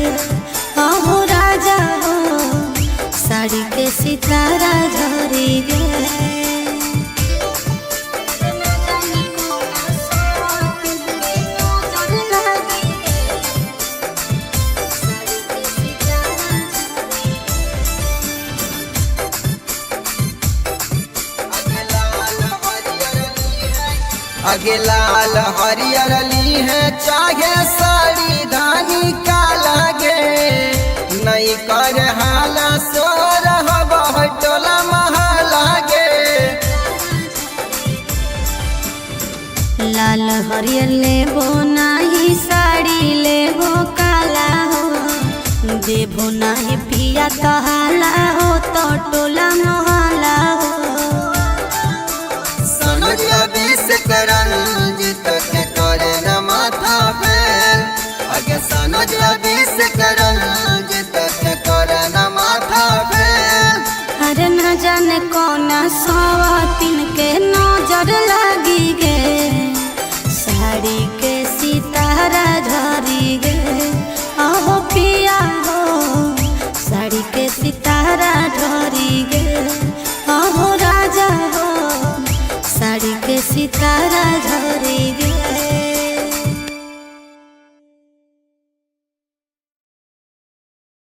अहो राजा हो साड़ी के सितारा झरी गे आगे लाल हरियर ली है चाहे साड़ी धानी का लागे नहीं कर हाला सोर हो टोला महालागे लाल हरियर लेबो नाही साड़ी लेबो काला हो देबो नाही पिया कहाला हो तो टोला मोहला हो समझिया बीस करंज तक करे न माथा फेल आगे समझिया बीस करंज तक करे न माथा फेल अरे न जाने कोना सवातिन के नजर लागी गे साड़ी के सितारा झरी गे अहो पिया हो साड़ी के सितारा झरी गे अहो राजा हो साड़ी के सितारा झरी गे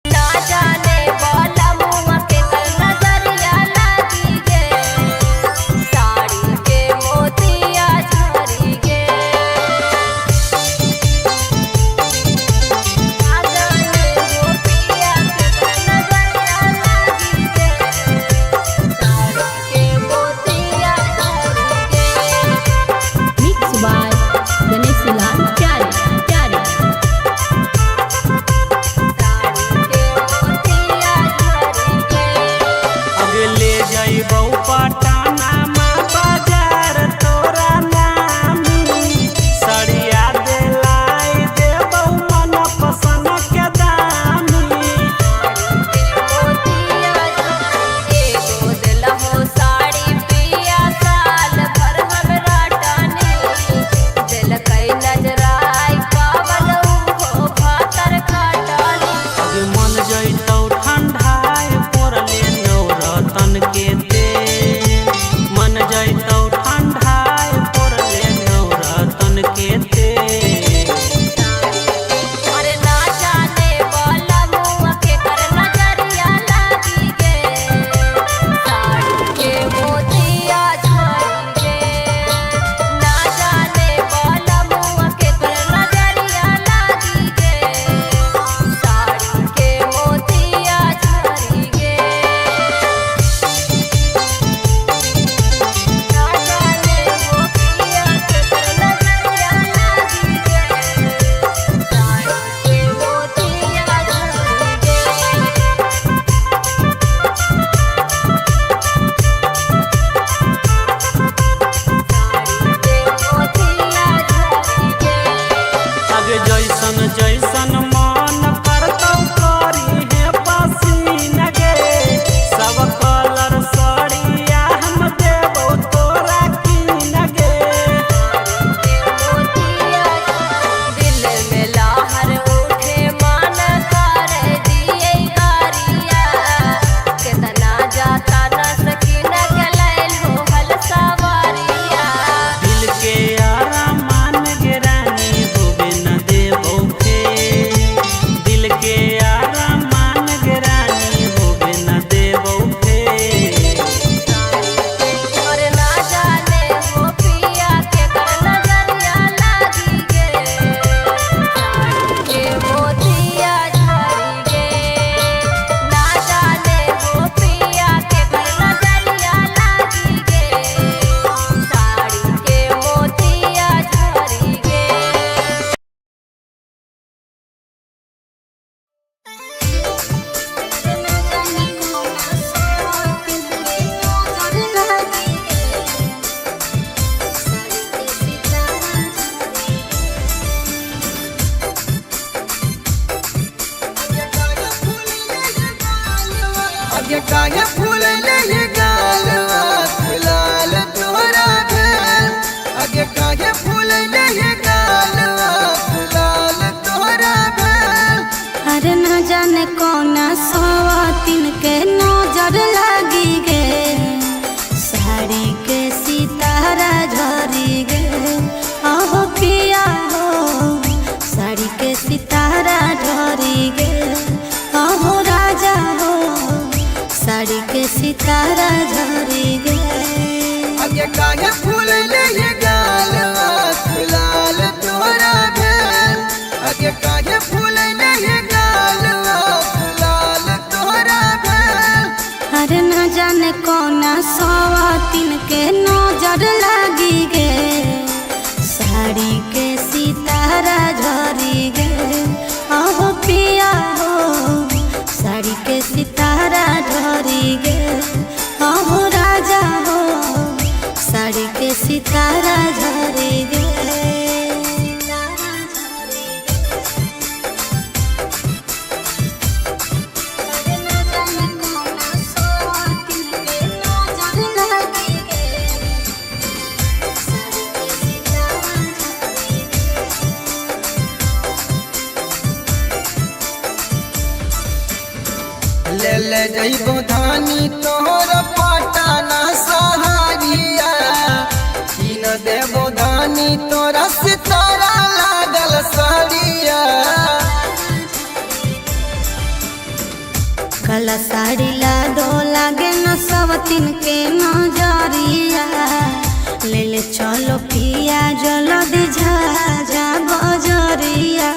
ना जाने वाला मुँह के कल नजरिया लगी गे साड़ी के मोतिया झरी गे ना जाने वो पिया के कल नजरिया लगी गे साड़ी के मोतिया झरी गे Mixed by सवातिन के नजर लागी गे, साड़ी के सितारा झरी गे। अहो पिया हो साड़ी के सितारा झरी गे। अहो राजा हो साड़ी के सितारा झरी गे। ले ले जइबो धानी तोहर पटाना सहारिया, किन देबो धानी तोरा सितारा लागल साड़िया। काला साड़ी ला दो लागे न सवतिन के नजरिया। ले ले चलो पिया जल्दी जा बजरिया।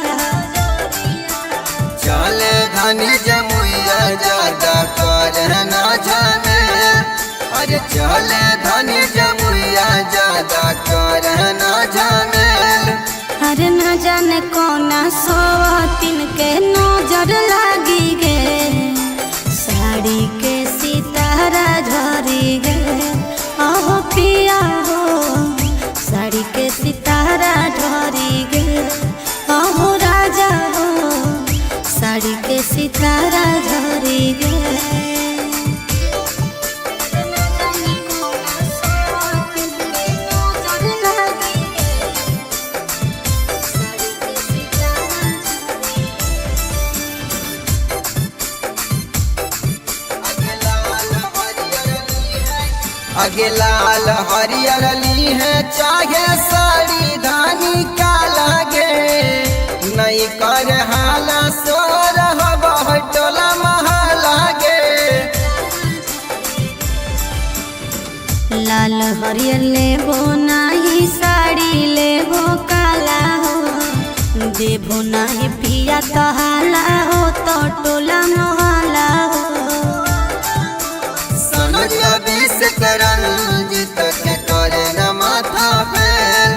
चले धानी जमुइया ज्यादा कर ना जाने, अरे चले धानी जमुइया ज्यादा कर ना जाने। अरे न जाने कौना सवतिन के नजर लागी गे, साड़ी के सितारा झरी गे। अहो पिया हो साड़ी के सितारा झरी गे। अहो राजा हो साड़ी के सितारा झरी गे। आगे लाल हरियर ली है चाहे साड़ी धानी का लागे। नहीं कर हाला सोर टोला महालागे। लाल हरियर लेबो नाही साड़ी लेबो काला हो। देबो नाही पिया तहाला हो तो टोला मोहला हो। सनोजिया बीस करंजित के करे न माथा फेल,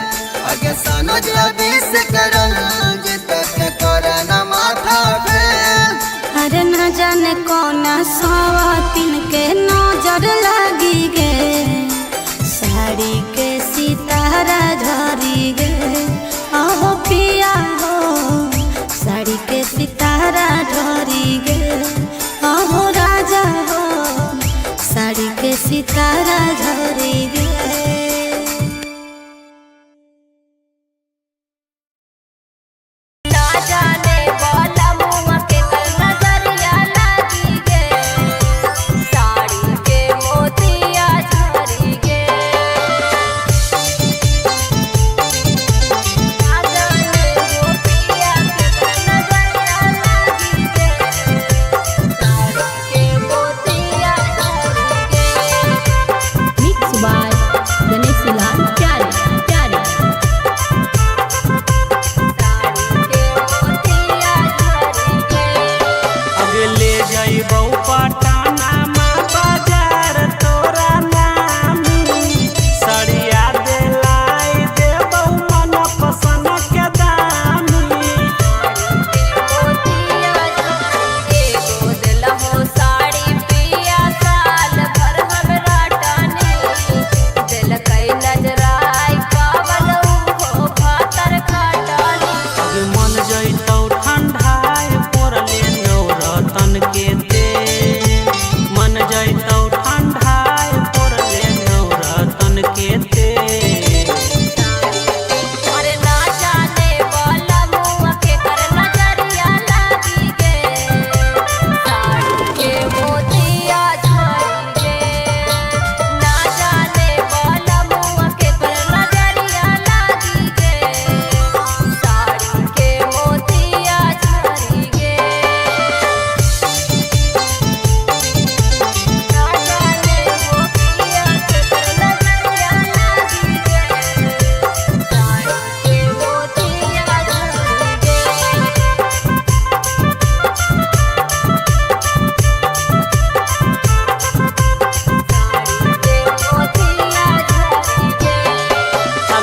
आगे सनोजिया बीस करंजित के करे न माथा फेल। अरे न जाने कौना सवातिन के नजर लागी गे, साड़ी के सितारा झरी गे। अहो पिया हो साड़ी के सितारा झरी गे। अहो राजा हो साड़ी के सितारा झरी गे। ना जाने वाला मुँह के कल नजरिया लागी गे, साड़ी के मोतिया झरी गे। ना जाने वो पिया के कल नजरिया लागी गे, साड़ी के मोतिया झरी गे।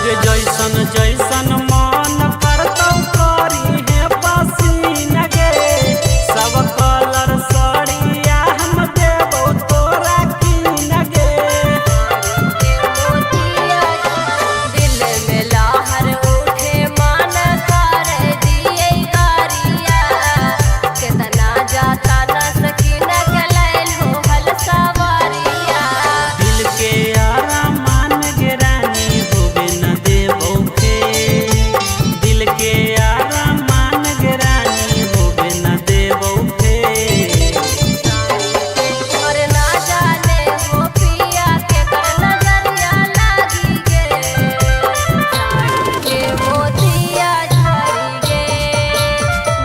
अरे जैसन जैसन मन करतौ करी है पसीना गे सब कलर सड़िया हम देबो तोरा कीन गे दिल में लहर उठे मन कर दिए करिया कितना जाता न सकीन के लैल हो हल सवारिया दिल के आरामान गे रानी होबे न देबो फेर दिल के आरामान गे रानी होबे न देबो फेर और ना जाने वो पिया के कर नजरिया लागी गे के मोतिया झरी गे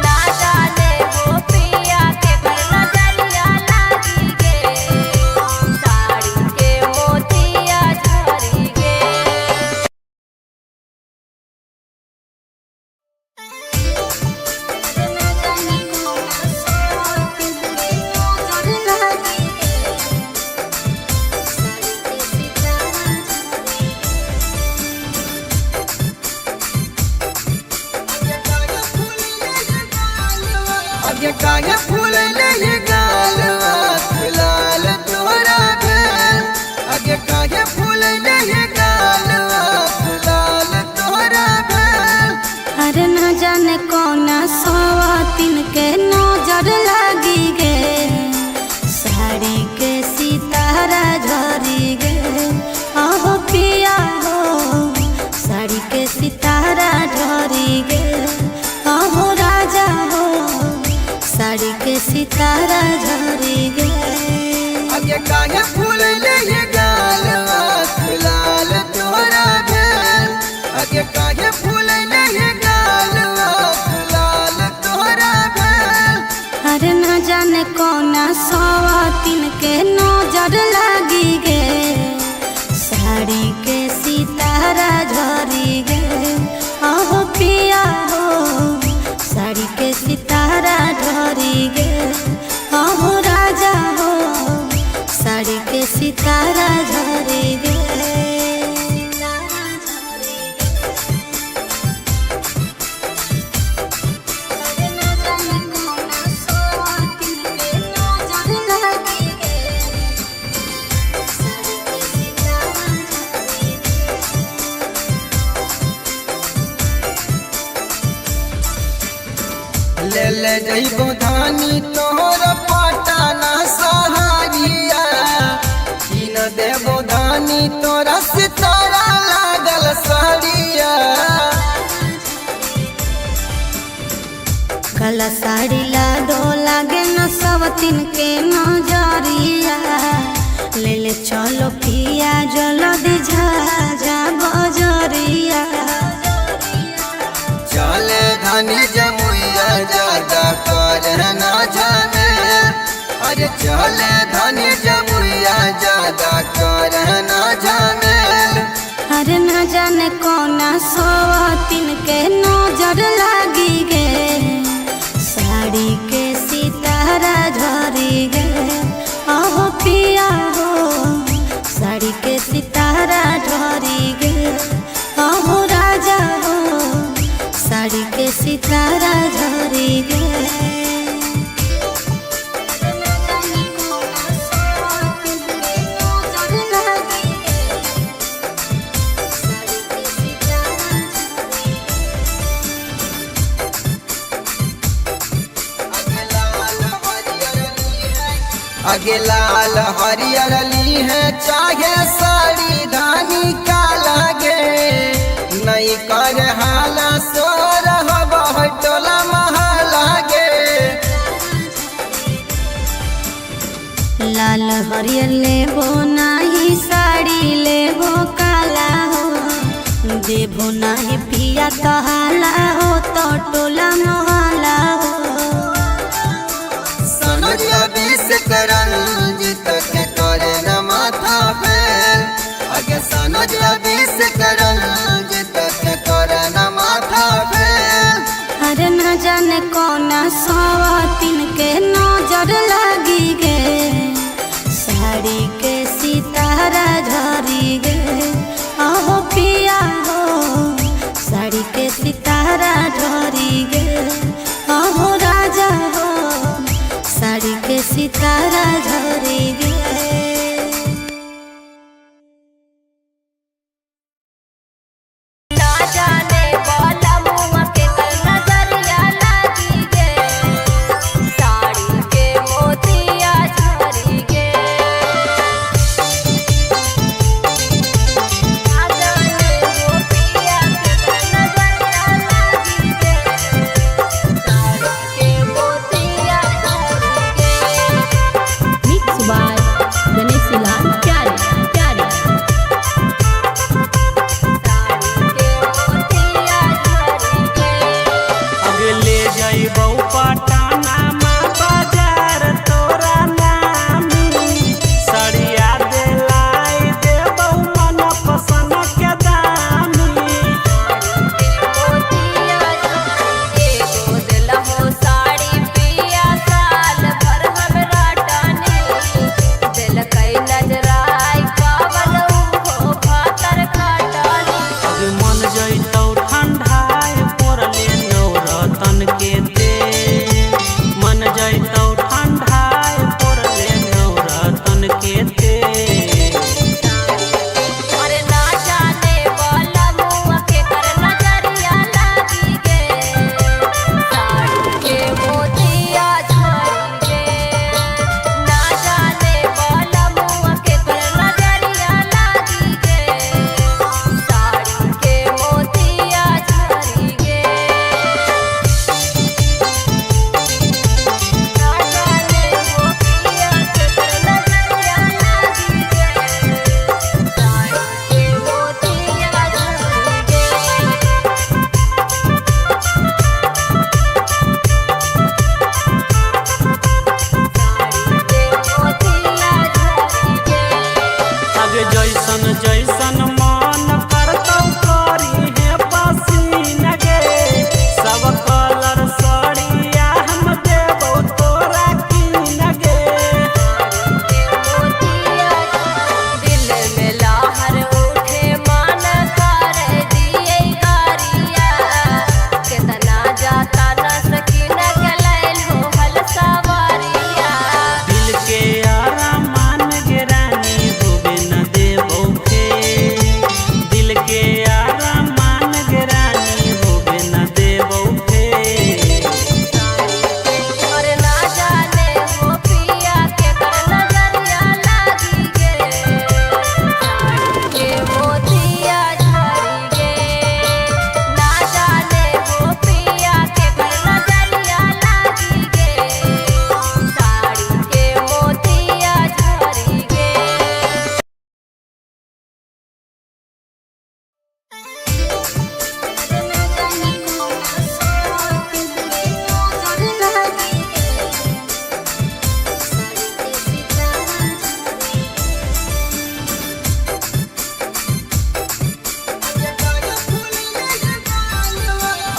ना जाने वो पिया के कर नजरिया लागी गे साड़ी के मोतिया झरी गे आगे काहे फूलले ये गालवा लाल तोरा भेल आगे काहे फूलले ये गालवा लाल तोरा भेल अरे न जाने कौना सवातिन के नजर लागी गे साड़ी के सितारा झरी गे आहो पिया हो साड़ी के सितारा झरी गे आहो राजा हो साड़ी के सितारा झरी गे आगे काहे फूलले ये गालवा लाल तोरा भेल आगे काहे फूलले ये गालवा लाल तोरा भेल अरे न जाने कौना सवातिन के नजर लागी गे साड़ी के सितारा झरी गे आहो पिया हो साड़ी के सितारा झरी गे आहो राजा हो साड़ी के सितारा झरी गे ले ले जइबो धानी तोहर पटाना सहारिया की न देबो धानी तोरा सितारा लागल साड़िया काला साड़ी लाडो लागे न सवतिन के नजरिया ले ले चलो पिया जल्दी झाझा बजरिया चले धानी जमुइया ज्यादा कर ना जाने अरे चले धानी जमुइया ज्यादा कर ना जाने अरे न जाने कौना सवतिन के नजर लागी गे साड़ी के सितारा झरी गे आहो पिया हो साड़ी के सितारा झरी गे आहो राजा हो साड़ी के सितारा झरी गे आगे लाल हरियर ली है चाहे साड़ी धानी का लागे नहीं कर हाला सोर हवा टोला महालागे लाल हरियर लेबो नाही साड़ी लेबो काला हो देबो नाही पिया तहाला हो तो टोला मोहला हो सनोजिया बीस करंज तक करे न माथा फेल आगे सनोजिया बीस करंज तक करे न माथा फेल अरे न जाने कौना सवतिन के नजर लागी गे साड़ी के सितारा झरी गे आहो पिया हो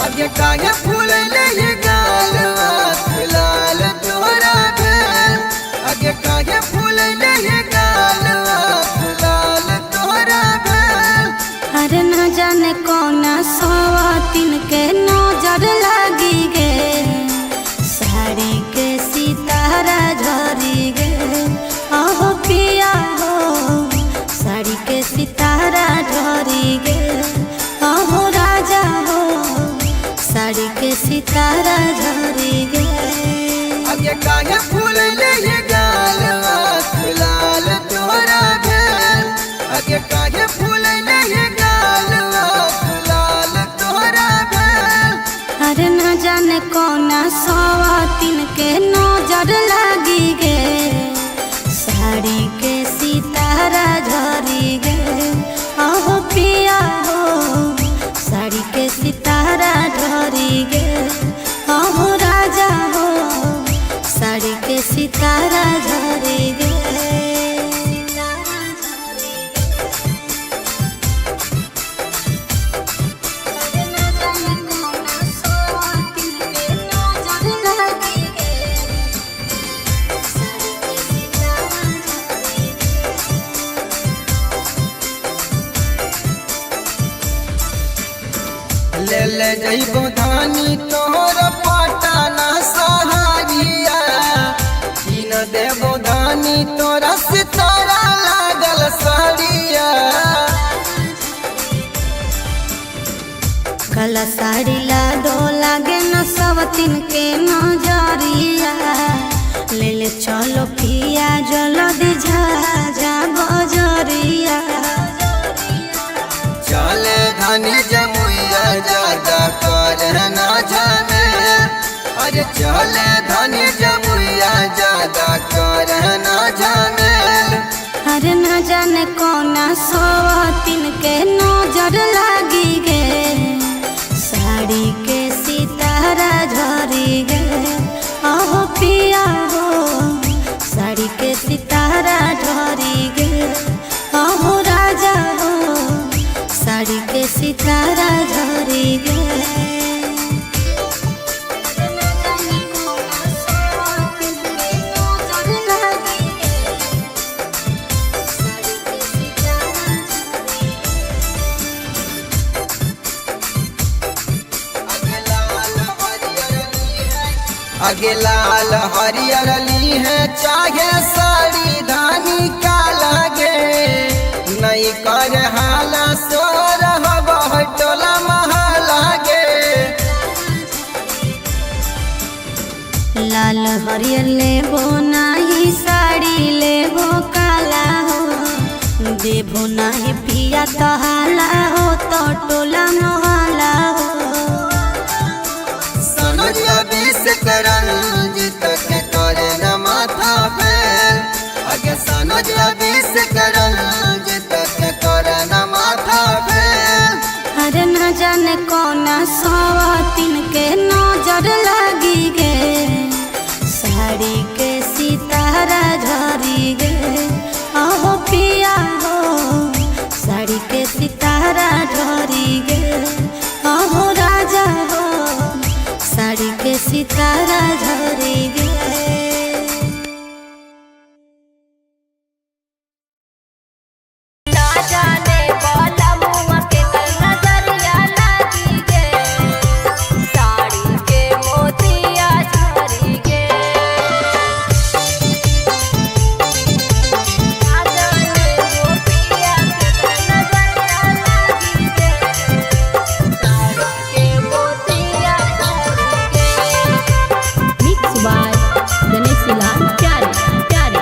आगे काहे फूलले ये गाल लाल तोरा भेल आगे काहे फूलले ये गाल लाल तोरा भेल अरे न जाने कौना सवातिन के नजर लागी गे साड़ी के सितारा झरी गे अहो पिया हो साड़ी के सितारा झरी गे अहो राजा हो साड़ी के सितारा झरी गे आगे काहे फूलले ये गाल लाल तोरा भेल आगे काहे फूलले ये गाल लाल तोरा भेल अरे न जाने कौना सवातिन के नजर लागी गे साड़ी के सितारा झरी गे अहो पिया हो साड़ी के सितारा झरी गे अहो राजा हो साड़ी के सितारा झरी गे ले ले जइबो धानी तोर पटना सहारिया किन देबो धानी तोरा सितारा लागल साड़िया कला साड़ी ला दो लागे न सवतिन के नजरिया ले ले चलो पिया जल्दी झाझा बजरिया चले धानी जमुइया ज्यादा कर ना जाने अरे चले धानी जमुइया ज्यादा कर ना जाने अरे न जाने कौना सवतिन के नजर लागी गे साड़ी के सितारा झरी गे अहो पिया हो साड़ी के सितारा झरी गे अहो राजा हो साड़ी के सितारा झरी गे आगे लाल हरियर ली है चाहे साड़ी धानी का लागे नहीं कर हाला सोर टोला महालागे लाल हरियर लेबो नाही साड़ी लेबो काला हो देबो नाही पिया तहाला हो तो टोला मोहला हो सनोजिया बीस करंज तक करे न माथा फेल आगे सनोजिया बीस करंज तक करे न माथा फेल अरे न जाने कौना सवातिन के नजर लागी गे साड़ी के सितारा झरी गे अहो पिया हो साड़ी के सितारा झरी गे अहो राजा हो साड़ी के सितारा झरी गे ना जाने वाला मुआ के कल नजरिया लागी गे साड़ी के मोतिया झरी गे ना जाने वो पिया के कल नजरिया लागी गे साड़ी के मोतिया झरी गे मिक्स बाय गणेश लाल प्यारे प्यारे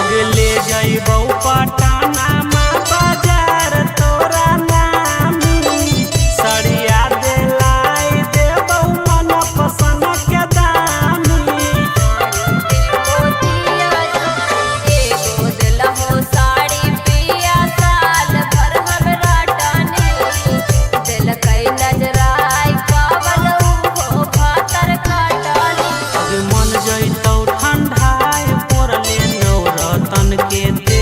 अगले जइबौ पटना मा बाजार तोरा नामी सड़िया देलाई देबौ मन पसंद के दामी साड़ी पिया साल भर हमरा टानी दिल कई नजराई कावल हो भातर काटानी अगे मन जइतौ ठंडाए पोरले नौरतन के दे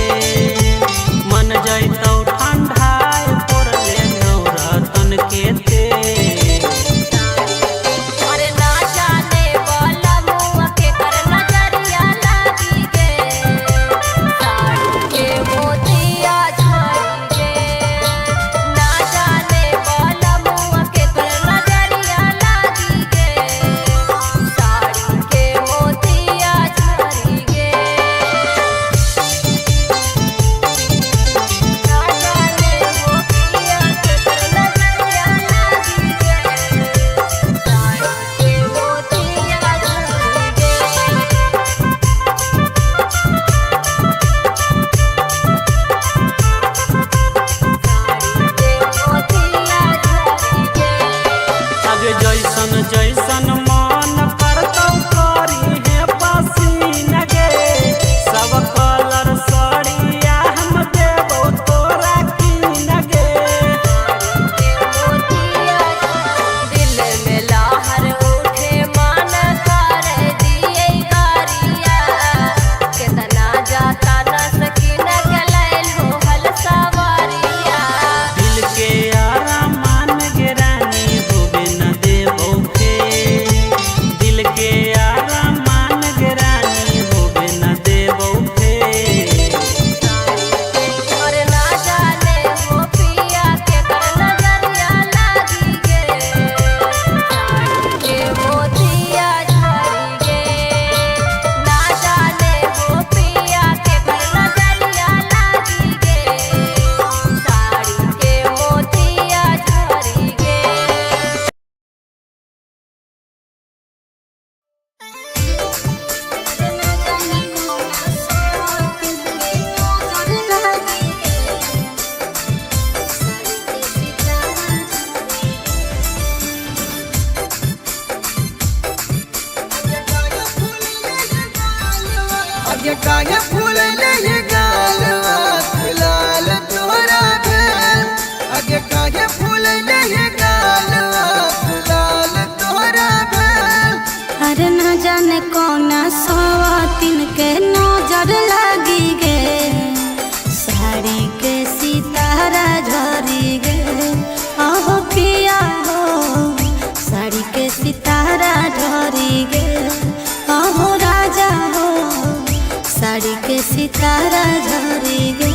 झरी गे।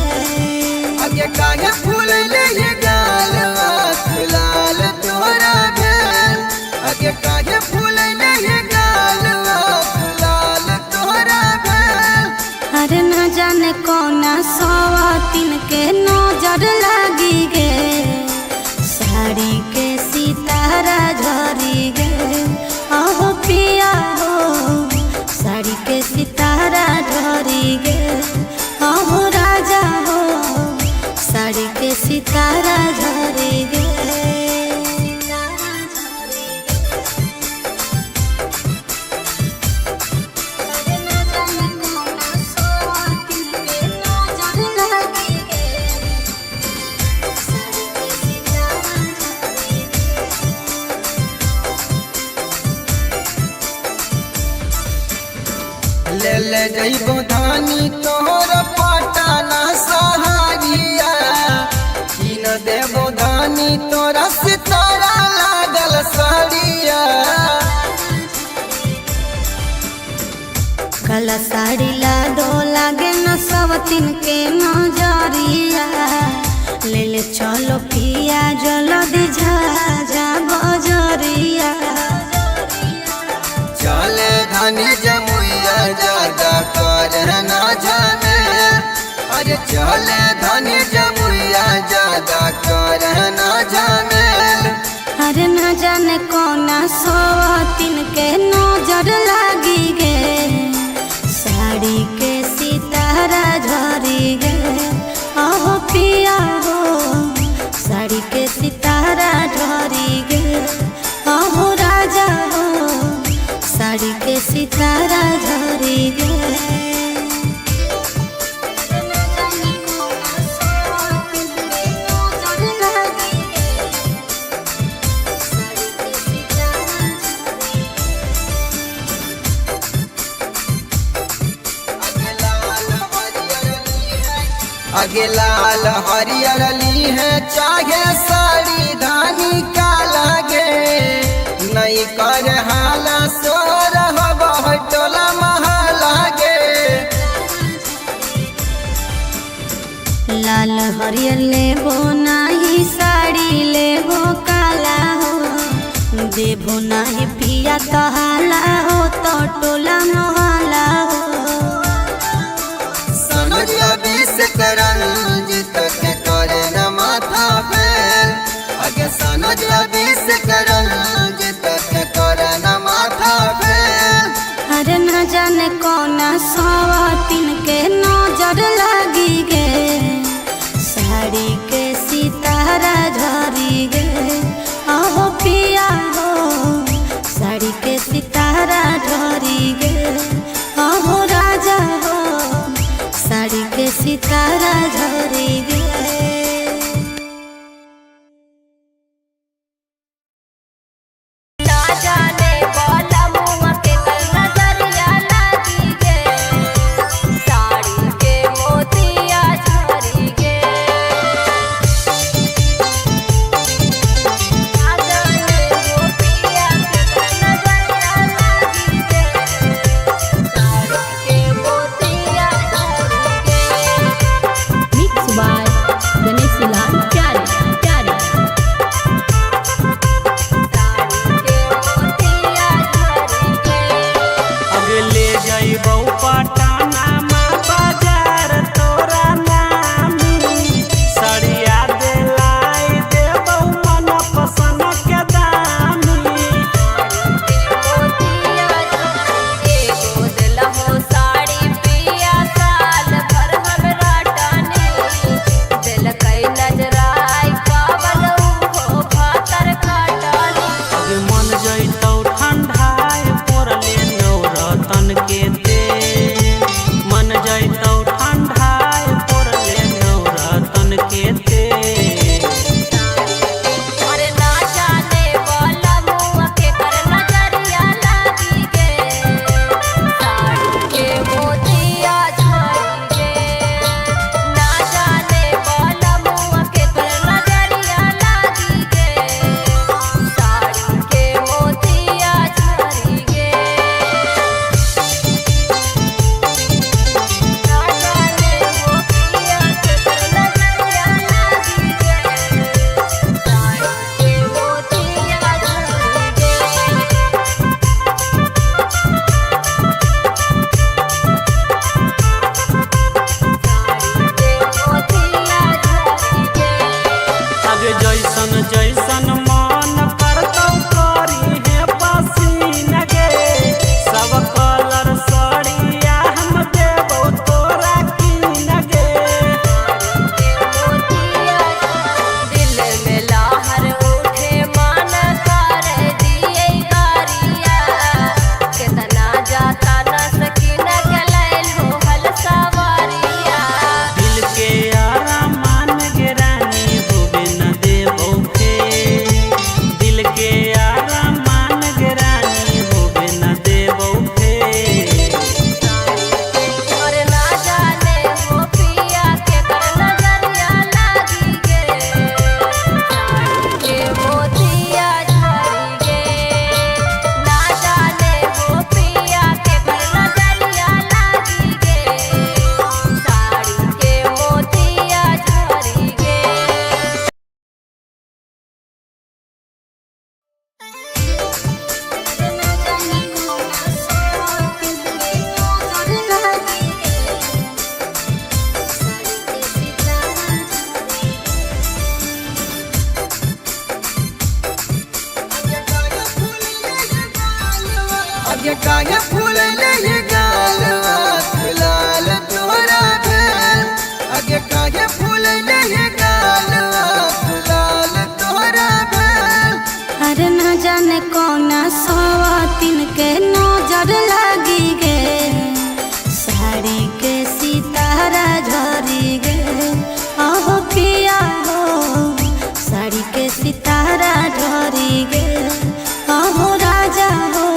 आगे काहे फूलले ये गाल आँख लाल तोरा भेल। आगे काहे फूलले ये गाल आँख लाल तोरा भेल। अरे न जाने कौना सवातिन के नजर लागी गे। साड़ी के सितारा झरी गे। अहो पिया हो साड़ी के सितारा झरी गे। अहो राजा हो साड़ी के सितारा झरी गे। ले ले जइबो धानी तोहर पटाना सहारिया। कीन देबो धानी तोरा सितारा लागल साड़िया। काला साड़ी ला दो लागे न सवतिन के नजरिया। ले ले चलो पिया जल्दी जा बजरिया। चले धानी जमुइया ज्यादा कर ना जाने। अरे चले धानी जमुइया ज्यादा कर ना जाने। अरे न जाने कौना सवतिन के नजर लागी गे। साड़ी के सितारा झरी गे। अहो पिया हो साड़ी के सितारा झरी गे। अहो राजा हो साड़ी के सितारा झरी गे। आगे लाल हरियर ली है चाहे साड़ी धानी का लागे। नहीं कर हाला सोर हवा टोला महलागे। लाल हरियर लेबो नाही साड़ी लेबो काला हो। देबो नाही पिया कहाला हो तो टोला मोहला हो। सनोजिया बीस करंजित के करे न माथा फेल। आगे सनोजिया बीस करंजित के करे न माथा फेल। अरे न जाने कौना सवातिन के नजर लागी गे। साड़ी के सितारा झरी गे। अहो पिया हो साड़ी के सितारा झरी गे। अहो राजा हो साड़ी के सितारा झरी गे। ना जाने वाला मुँह के कल नजरिया लागी गे। साड़ी के मोतिया झरी गे। ना जाने वो पिया के कल नजरिया लागी गे। साड़ी के मोतिया झरी गे। Mixed by Ganesh काहे फूलले ये गाल आँख लाल तोहरा भेल आगे काहे फूलले ये गाल आँख लाल तोहरा भेल अरे न जाने कौना सवातिन के नजर लागी गे साड़ी के सितारा झरी गे अहो पिया हो साड़ी के सितारा झरी गे अहो राजा हो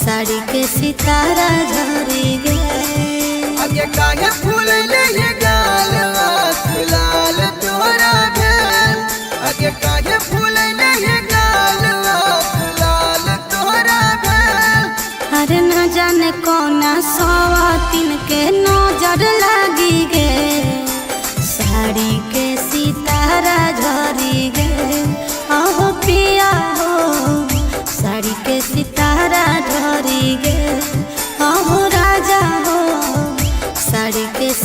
साड़ी के सितारा झरी गे आगे काहे फूलले ये गाल आँख लाल तोहरा भेल आगे काहे फूलले ये गाल आँख लाल तोहरा भेल अरे न जाने कौना सवातिन के नजर